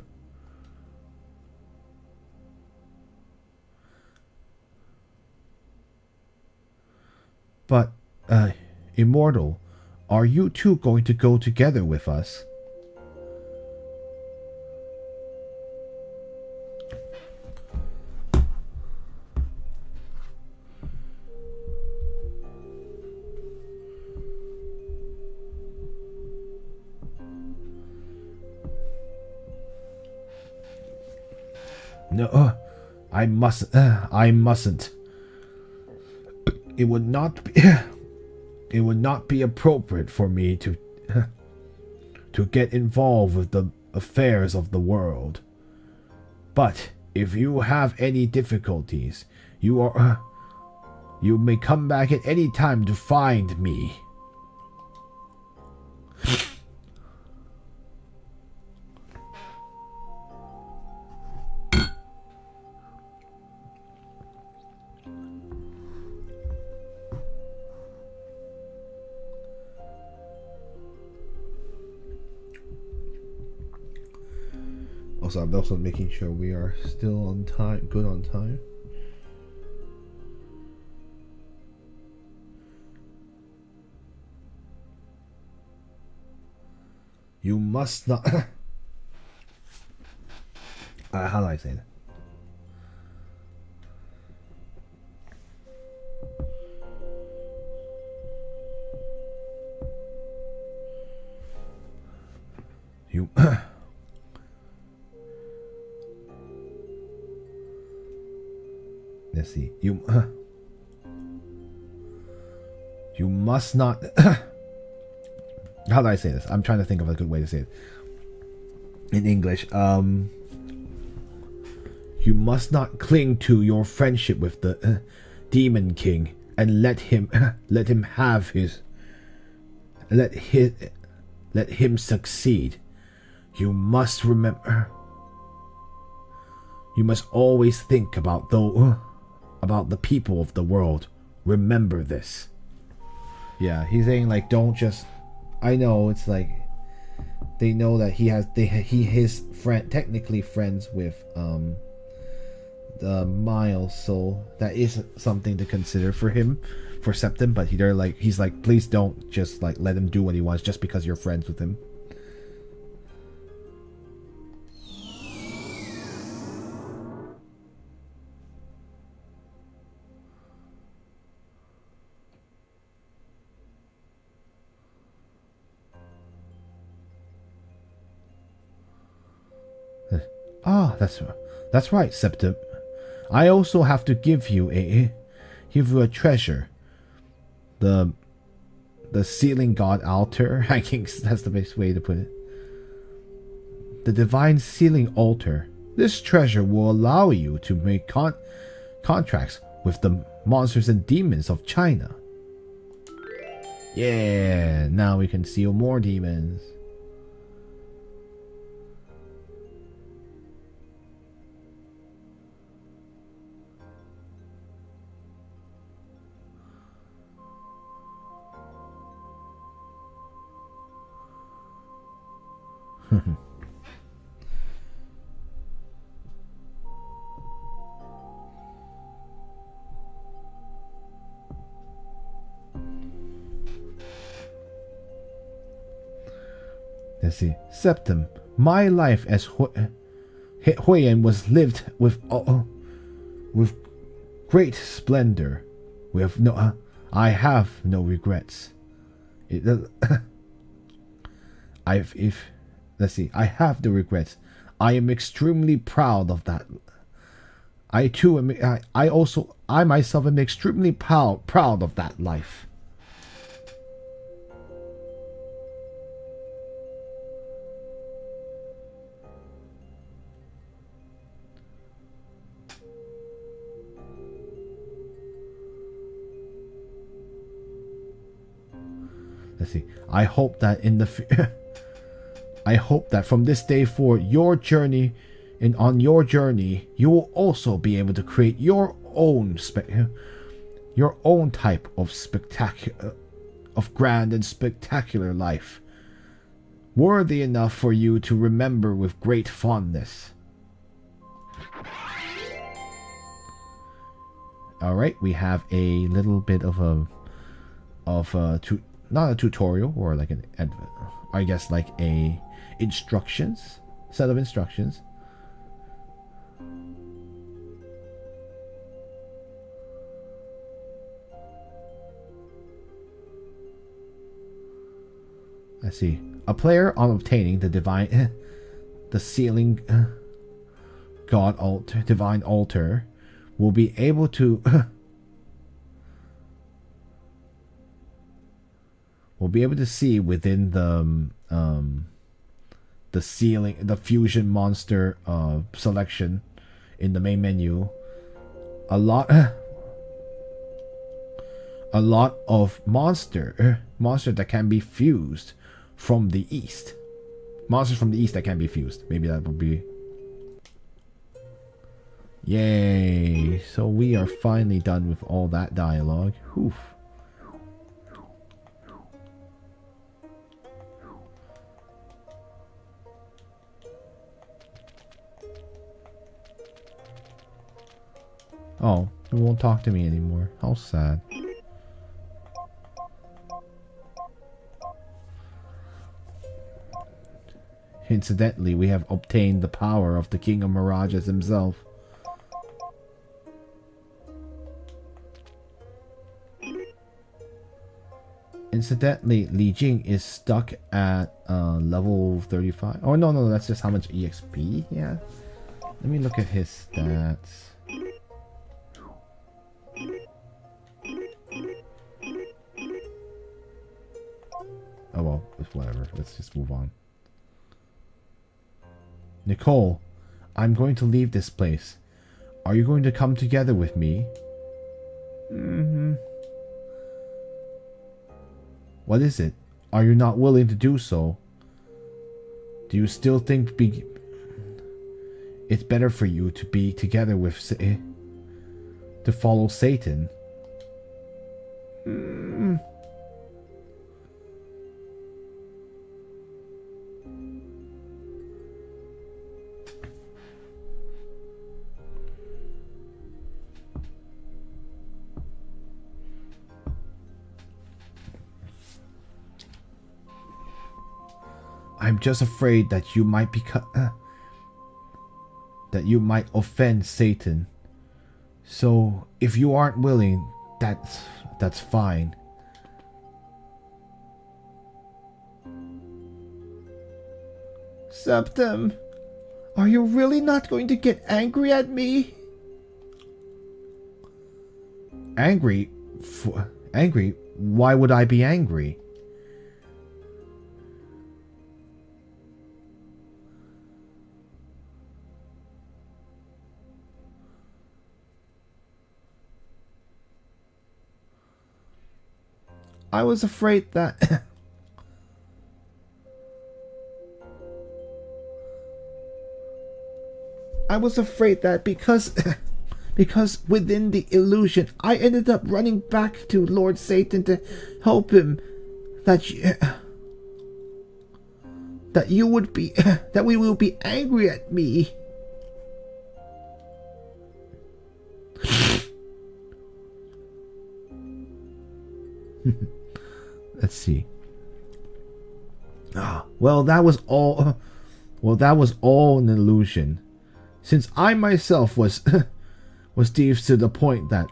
But, Immortal, are you two going to go together with us? No, I mustn't. It would not be appropriate for me to get involved with the affairs of the world. But if you have any difficulties, you may come back at any time to find me. Also, I'm also making sure we are still on time, good on time. You must not. How do I say that? You. Let's see. You must not. How do I say this? I'm trying to think of a good way to say it in English. You must not cling to your friendship with the Demon King and let him succeed. You must remember. You must always think about the people of the world. Remember this. Yeah, he's saying like, don't just. I know it's like they know that he his friend technically friends with the Miles, so that is something to consider for him, for Septim. But he's like, please don't just like let him do what he wants just because you're friends with him. Ah, that's right, Septim. I also have to give you a treasure. The sealing god altar. I think that's the best way to put it. The divine sealing altar. This treasure will allow you to make contracts with the monsters and demons of China. Yeah, now we can seal more demons. Let's see. Septim, my life as Huiyan was lived with great splendor. I have no regrets. Let's see. I have the regrets. I am extremely proud of that. I too am. I myself am extremely proud of that life. Let's see. I hope that I hope that from this day forward, on your journey, you will also be able to create your own type of grand and spectacular life, worthy enough for you to remember with great fondness. All right, we have a little bit of not a tutorial, or like I guess like a set of instructions. Let's see. A player on obtaining the sealing divine altar will be able to see within the fusion monster selection in the main menu a lot of monster that can be fused from the east. Monsters from the east that can be fused. Maybe that would be. Yay! So we are finally done with all that dialogue. Oof. Oh, he won't talk to me anymore. How sad. Incidentally, we have obtained the power of the King of Mirages himself. Incidentally, Li Jing is stuck at level 35. Oh, no, that's just how much EXP he has. Let me look at his stats. Oh well, it's whatever. Let's just move on. Nicole, I'm going to leave this place. Are you going to come together with me? Mm-hmm. What is it? Are you not willing to do so? Do you still think it's better for you to be together with to follow Satan. I'm just afraid that you might that you might offend Satan. So if you aren't willing, that's fine. Septim, are you really not going to get angry at me? Angry? Angry? Why would I be angry? I was afraid that because within the illusion I ended up running back to Lord Satan to help him, that you would be that we will be angry at me. Let's see. Well, that was all. Well, that was all an illusion, since I myself was was deceived to the point that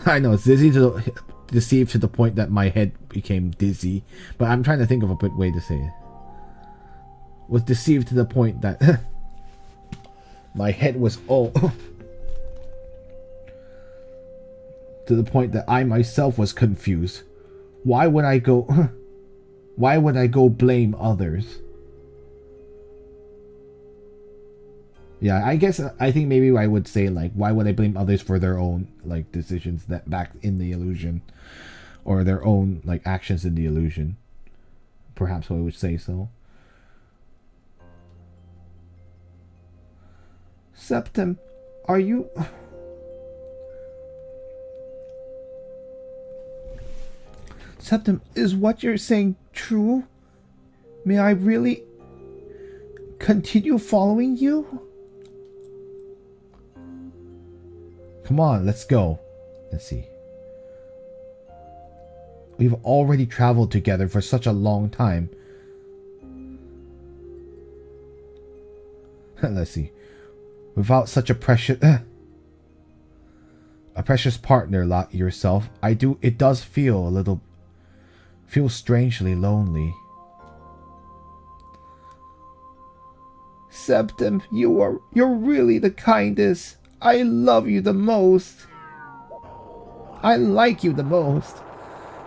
I know it's deceived to the point that my head became dizzy. But I'm trying to think of a good way to say it. Was deceived to the point that my head was all. To the point that I myself was confused. Why would I go blame others? Yeah, I think maybe I would say, like, why would I blame others for their own, like, decisions that back in the illusion, or their own, like, actions in the illusion. Perhaps I would say so. Septim, are you... Septim, is what you're saying true? May I really continue following you? Come on, let's go. Let's see. We've already traveled together for such a long time. Let's see. Without such a precious partner like yourself, it does feel strangely lonely. Septim, you're really the kindest. I love you the most. I like you the most.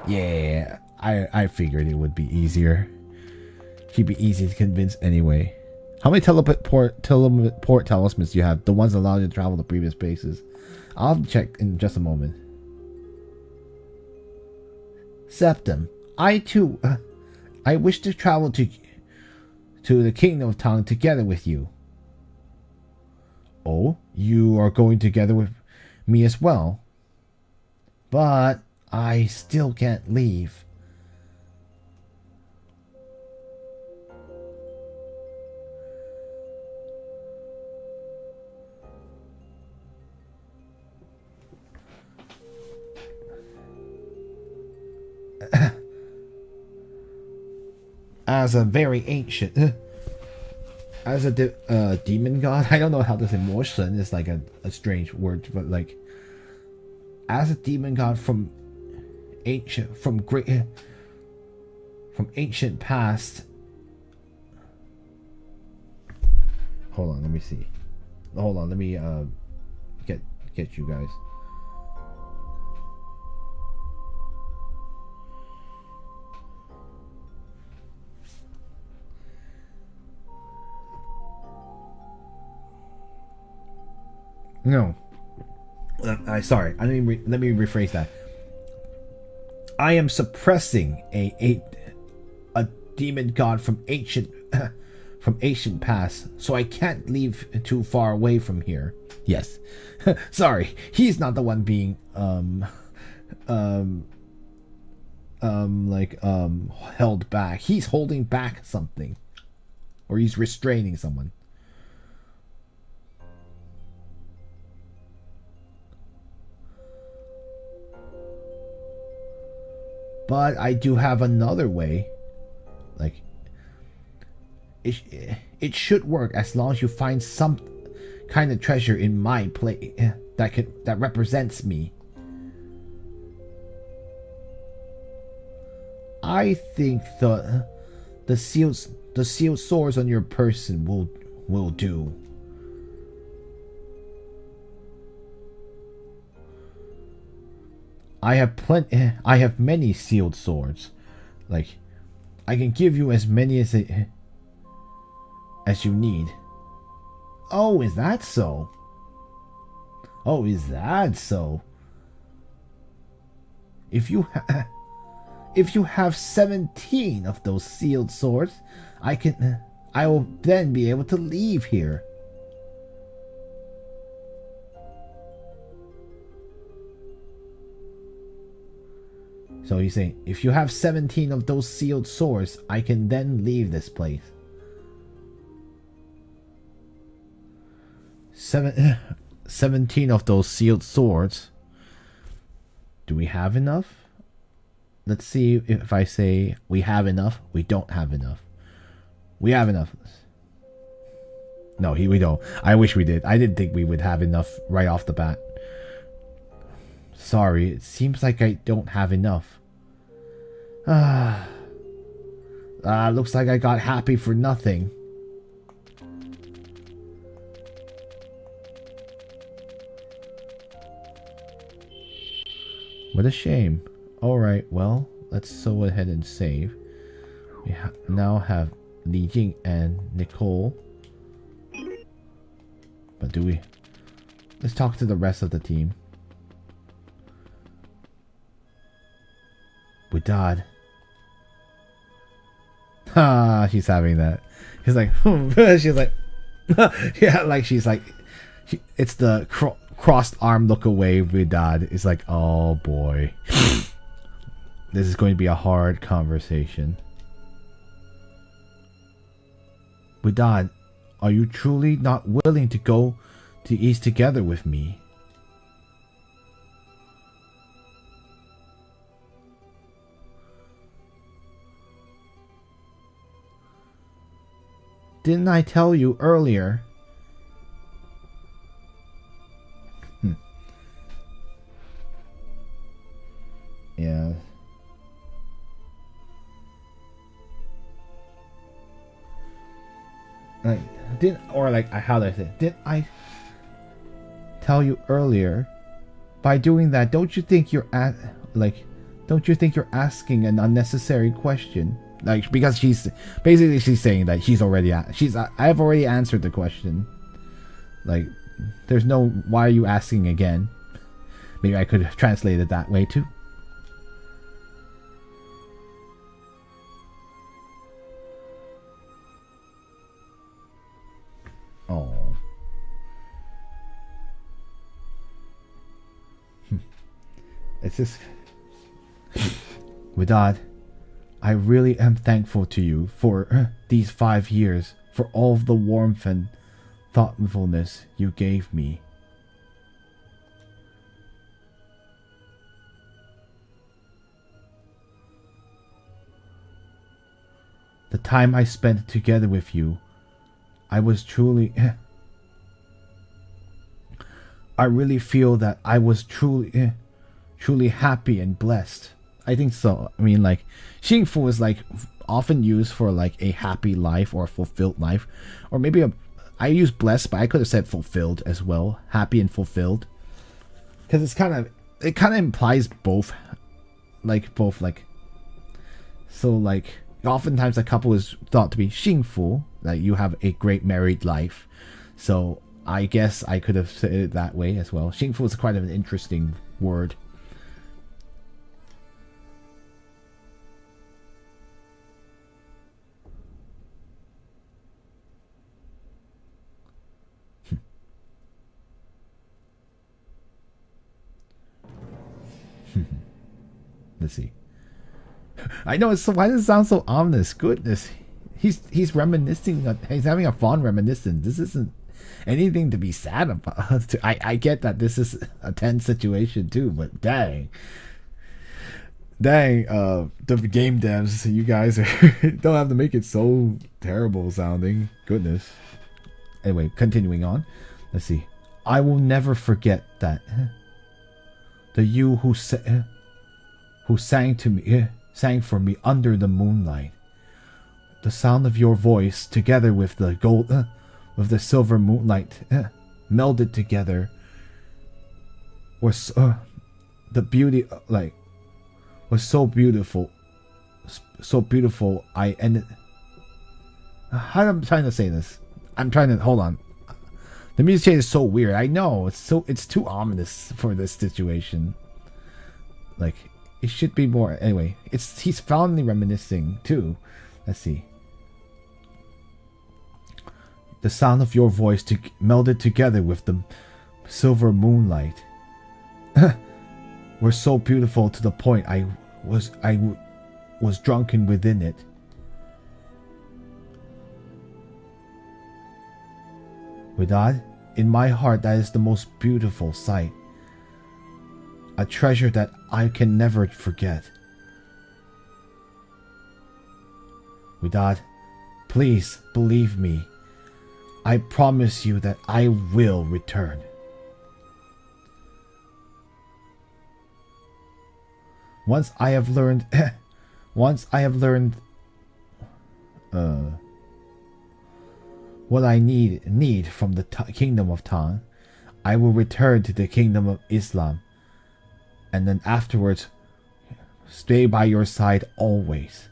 Yeah, I figured it would be easier. He'd be easy to convince anyway. How many teleport talismans do you have? The ones that allow you to travel to previous places. I'll check in just a moment. Septim, I too, I wish to travel to the Kingdom of Tang together with you. Oh, you are going together with me as well? But I still can't leave. As a very ancient, as a demon god, I don't know how to say 魔神 is like a strange word, but like as a demon god from ancient past. Hold on, let me see. Hold on, let me get you guys. No. Sorry. Let me rephrase that. I am suppressing a demon god from ancient from ancient past, so I can't leave too far away from here. Yes. Sorry, he's not the one being held back. He's holding back something. Or he's restraining someone. But I do have another way. Like, it should work as long as you find some kind of treasure in my place that represents me. I think the sealed swords on your person will do. I have many sealed swords. Like, I can give you as many as you need. Oh, is that so? Oh, is that so? If you have 17 of those sealed swords, I will then be able to leave here. So he's saying, if you have 17 of those sealed swords, I can then leave this place. 17 of those sealed swords. Do we have enough? Let's see if I say we have enough. We don't have enough. We have enough. No, we don't. I wish we did. I didn't think we would have enough right off the bat. Sorry, it seems like I don't have enough. Looks like I got happy for nothing. What a shame. Alright, well, let's go ahead and save. We now have Li Jing and Nicole. But do we... Let's talk to the rest of the team. Widad. She's having that. He's like, she's like, yeah, like she's like, it's the crossed arm look away. Widad. It's like, oh boy, this is going to be a hard conversation. Widad, are you truly not willing to go to East together with me? Didn't I tell you earlier? Yeah. Like, how did I say? Didn't I tell you earlier? By doing that, don't you think you're asking an unnecessary question? Like, because she's saying that I've already answered the question. Like, there's no, why are you asking again? Maybe I could translate it that way too. Oh. It's just... Widad, I really am thankful to you for these 5 years, for all of the warmth and thoughtfulness you gave me. The time I spent together with you, I was truly... I really feel that I was truly happy and blessed. I think so. I mean, like, Xingfu is like often used for like a happy life or a fulfilled life, or maybe I use blessed, but I could have said fulfilled as well, happy and fulfilled, because it kind of implies both, like. So like, oftentimes a couple is thought to be 幸福, like you have a great married life. So I guess I could have said it that way as well. 幸福 is quite an interesting word. Let's see. I know. Why does it sound so ominous? Goodness. He's reminiscing. He's having a fond reminiscence. This isn't anything to be sad about. I get that this is a tense situation too, but dang, the game devs, you guys don't have to make it so terrible sounding. Goodness. Anyway, continuing on. Let's see. I will never forget that. The you who sang to me, sang for me under the moonlight. The sound of your voice, together with the gold, with the silver moonlight, melded together, was the beauty, was so beautiful, so beautiful. I ended. How am I trying to say this? I'm trying to hold on. The music is so weird. I know it's too ominous for this situation. Like it should be more. Anyway, he's fondly reminiscing too. Let's see. The sound of your voice melded together with the silver moonlight were so beautiful to the point I was drunken within it. Widad, in my heart, that is the most beautiful sight. A treasure that I can never forget. Widad, please believe me. I promise you that I will return. Once I have learned what I need from the kingdom of Tang, I will return to the kingdom of Islam, and then afterwards stay by your side always.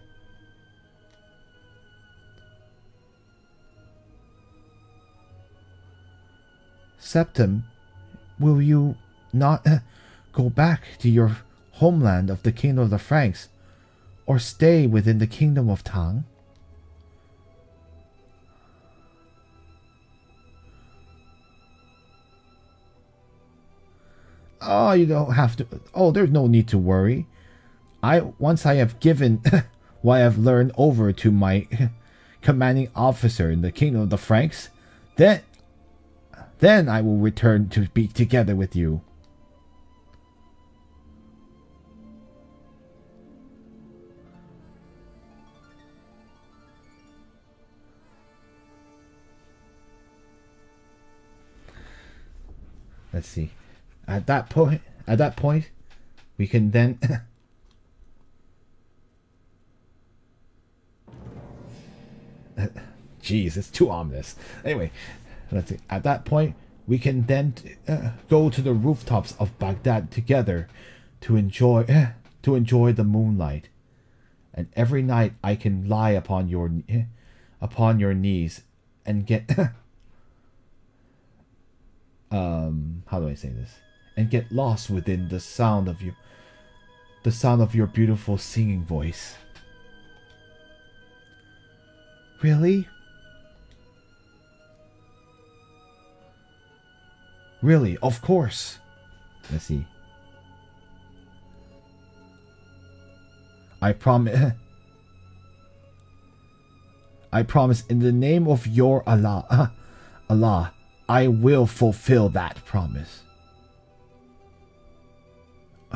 Septim, will you not go back to your homeland of the kingdom of the Franks, or stay within the kingdom of Tang? Oh, you don't have to. Oh, there's no need to worry. Once I have given what I have learned over to my commanding officer in the kingdom of the Franks, then I will return to be together with you. Let's see. At that point, we can then jeez, it's too ominous. Anyway, let's see. At that point, we can then go to the rooftops of Baghdad together to enjoy the moonlight. And every night I can lie upon your knees and get how do I say this? And get lost within the sound of your beautiful singing voice. Really? Really, of course. Let's see. I promise in the name of your Allah, I will fulfill that promise.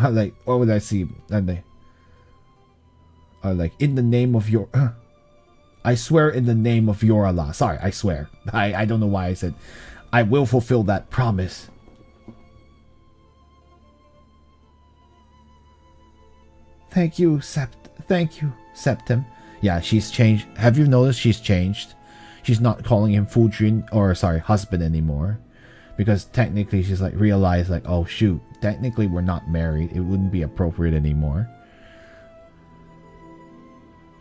Like, what would I see? Like, in the name of your... I swear in the name of your Allah. Sorry, I swear. I don't know why I said... I will fulfill that promise. Thank you, Septim. Yeah, she's changed. Have you noticed she's changed? She's not calling him Fujun, or sorry, husband anymore. Because technically she's like realized like, oh shoot, technically we're not married. It wouldn't be appropriate anymore.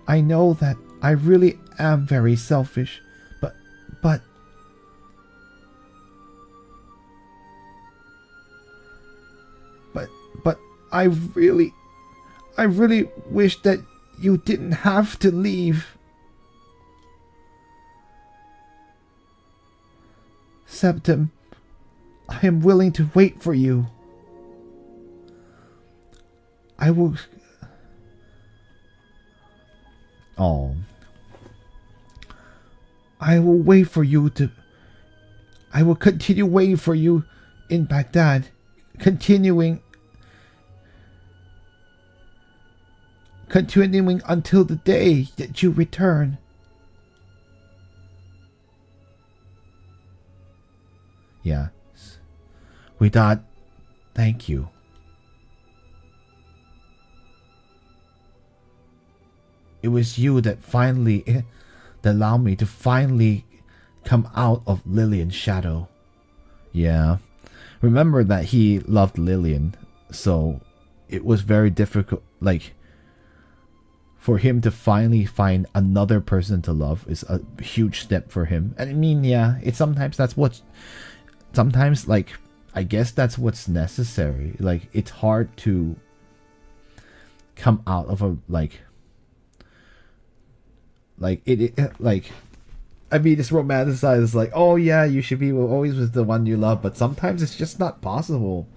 I know that I really am very selfish, but I really wish that you didn't have to leave. Septim, I am willing to wait for you. I will Oh. I will wait for you to... I will continue waiting for you in Baghdad. Continuing until the day that you return. Yeah. Widad, thank you. It was you that that allowed me to finally come out of Lillian's shadow. Yeah. Remember that he loved Lillian, so it was very difficult, like, for him to finally find another person to love is a huge step for him. And I mean, yeah, sometimes, like, I guess that's what's necessary. Like, it's hard to come out of a, like, I mean, it's romanticized, like, oh yeah, you should be always with the one you love, but sometimes it's just not possible.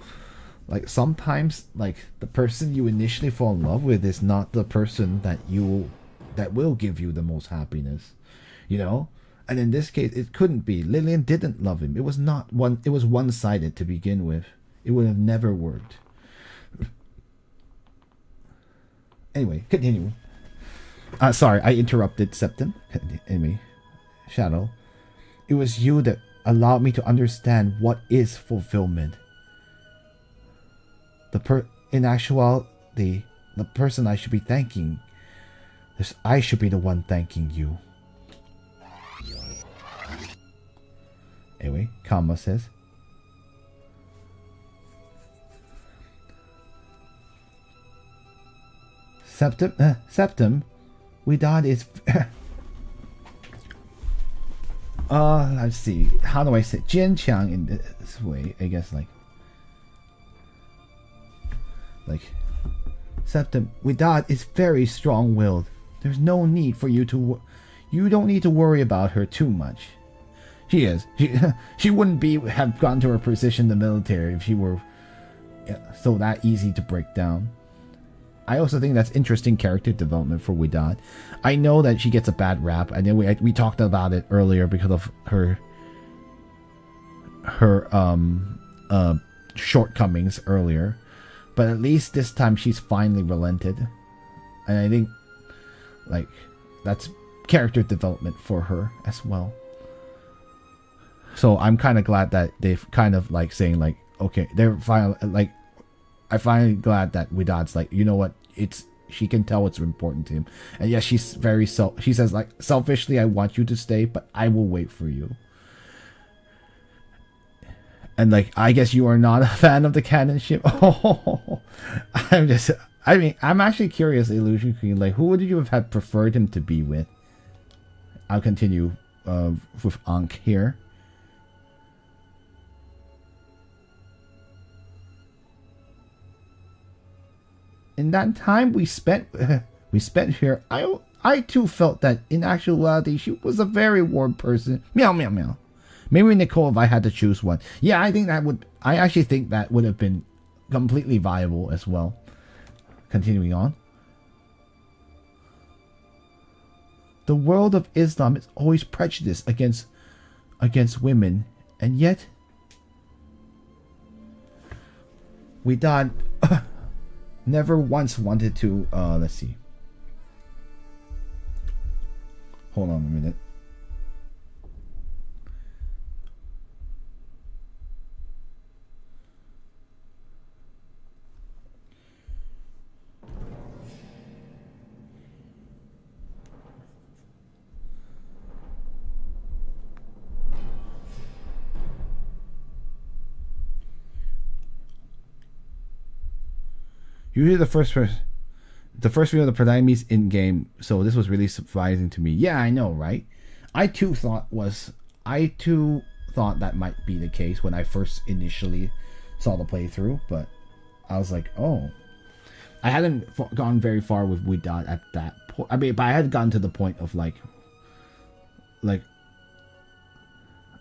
Like, sometimes, like, the person you initially fall in love with is not the person that will give you the most happiness, you know? And in this case, it couldn't be. Lillian didn't love him. It was one-sided to begin with. It would have never worked. Anyway, continue. Sorry, I interrupted Septim. Anyway, Shadow. It was you that allowed me to understand what is fulfillment. In actuality, the person I should be thanking, I should be the one thanking you. Anyway, Kama says. Septim, Widad is... let's see. How do I say 坚强 in this way? I guess like Septim, Widad is very strong-willed. There's no need for you to... You don't need to worry about her too much. She is. She wouldn't have gone to her position in the military if she were so that easy to break down. I also think that's interesting character development for Widad. I know that she gets a bad rap. I know we talked about it earlier because of her shortcomings earlier, but at least this time she's finally relented, and I think like that's character development for her as well. So I'm kind of glad that they've kind of like saying like, okay, they're finally like, I'm finally glad that Widad's like, you know what, she can tell what's important to him. And yes, she's very she says like, selfishly, I want you to stay, but I will wait for you. And like, I guess you are not a fan of the canon ship. Oh, I'm actually curious, Illusion Queen, like, who would you have preferred him to be with? I'll continue with Ankh here. In that time we spent here, I too felt that in actuality she was a very warm person. Meow meow meow. Maybe Nicole, if I had to choose one. Yeah, I actually think that would have been completely viable as well. Continuing on. The world of Islam is always prejudiced against women, and yet Widad never once wanted to let's see. Hold on a minute. Usually the first video of the Pradaimis in game, so this was really surprising to me. Yeah, I know, right? I too thought that might be the case when I first initially saw the playthrough, but I was like, oh, I hadn't gone very far with Widad at that point. I mean, but I had gotten to the point of like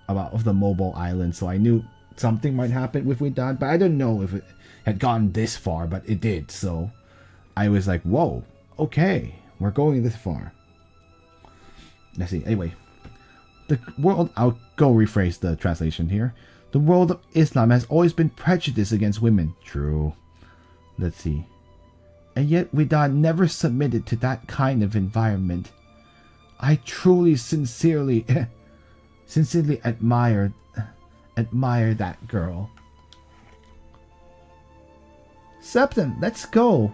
of the mobile island, so I knew something might happen with Widad, but I didn't know if it had gone this far, but it did. So I was like, whoa, okay, we're going this far. let's see. Anyway, the world. I'll go rephrase the translation here. The world of Islam has always been prejudiced against women. True. Let's see. And yet Wida never submitted to that kind of environment. I truly, sincerely admire that girl. Septim, let's go.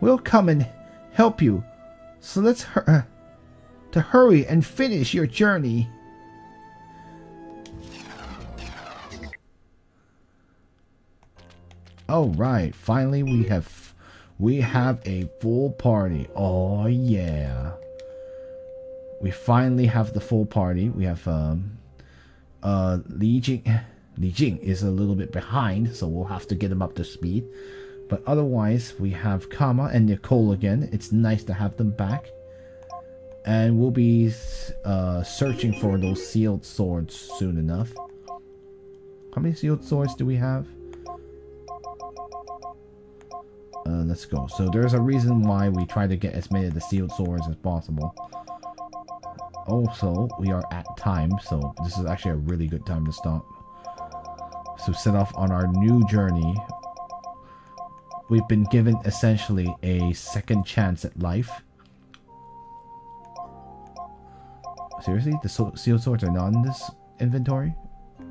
We'll come and help you. So let's hurry and finish your journey. All right, finally we have a full party. Oh yeah. We finally have the full party. We have Li Jing is a little bit behind, so we'll have to get him up to speed. But otherwise, we have Kama and Nicole again. It's nice to have them back. And we'll be searching for those sealed swords soon enough. How many sealed swords do we have? Let's go. So there's a reason why we try to get as many of the sealed swords as possible. Also, we are at time, so this is actually a really good time to stop. So set off on our new journey. We've been given essentially a second chance at life. Seriously? The sealed swords are not in this inventory?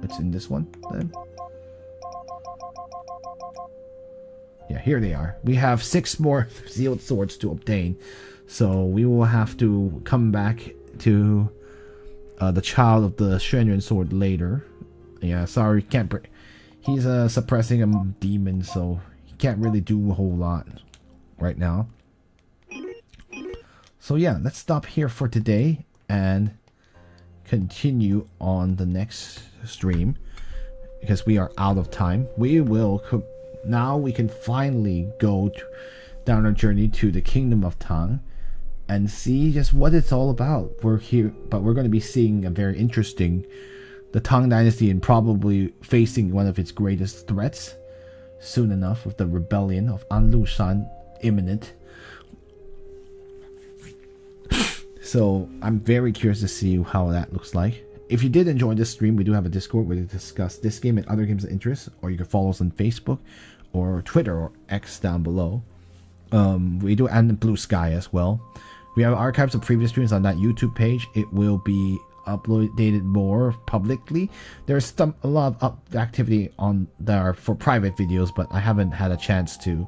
It's in this one, then? Yeah, here they are. We have 6 more sealed swords to obtain. So we will have to come back to the child of the Xuan Yuan sword later. Yeah, sorry, can't. He's suppressing a demon, so he can't really do a whole lot right now. So yeah, let's stop here for today and continue on the next stream because we are out of time. We will now we can finally go down our journey to the Kingdom of Tang and see just what it's all about. We're here, but we're going to be seeing a very interesting, the Tang Dynasty, and probably facing one of its greatest threats soon enough with the rebellion of An Lushan imminent. So I'm very curious to see how that looks like. If you did enjoy this stream, we do have a Discord where we discuss this game and other games of interest, or you can follow us on Facebook or Twitter or X down below. We do and Blue Sky as well. We have archives of previous streams on that YouTube page. It will be uploaded more publicly. There's a lot of activity on there for private videos, but I haven't had a chance to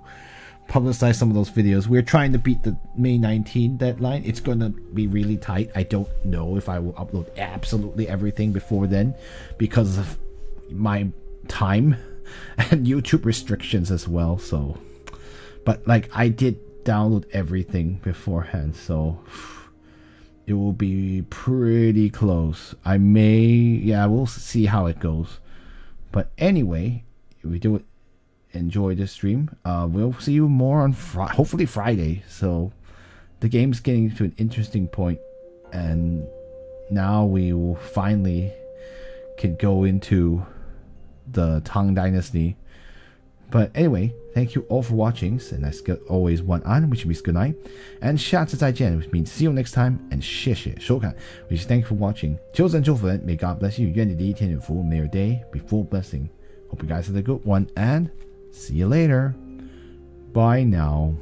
publicize some of those videos. We're trying to beat the May 19 deadline. It's going to be really tight. I don't know if I will upload absolutely everything before then because of my time and YouTube restrictions as well. So, but like I did download everything beforehand, so it will be pretty close. We'll see how it goes. But anyway, if we do enjoy this stream, we'll see you more on hopefully Friday. So the game's getting to an interesting point, and now we will finally can go into the Tang Dynasty. But anyway, thank you all for watching, and that's always one on, which means good night, and 下次再见, which means see you next time, and 谢谢收看, which is thank you for watching. 求神祝福人, may God bless you. 愿你第一天有福, may your day be full blessing. Hope you guys had a good one, and see you later. Bye now.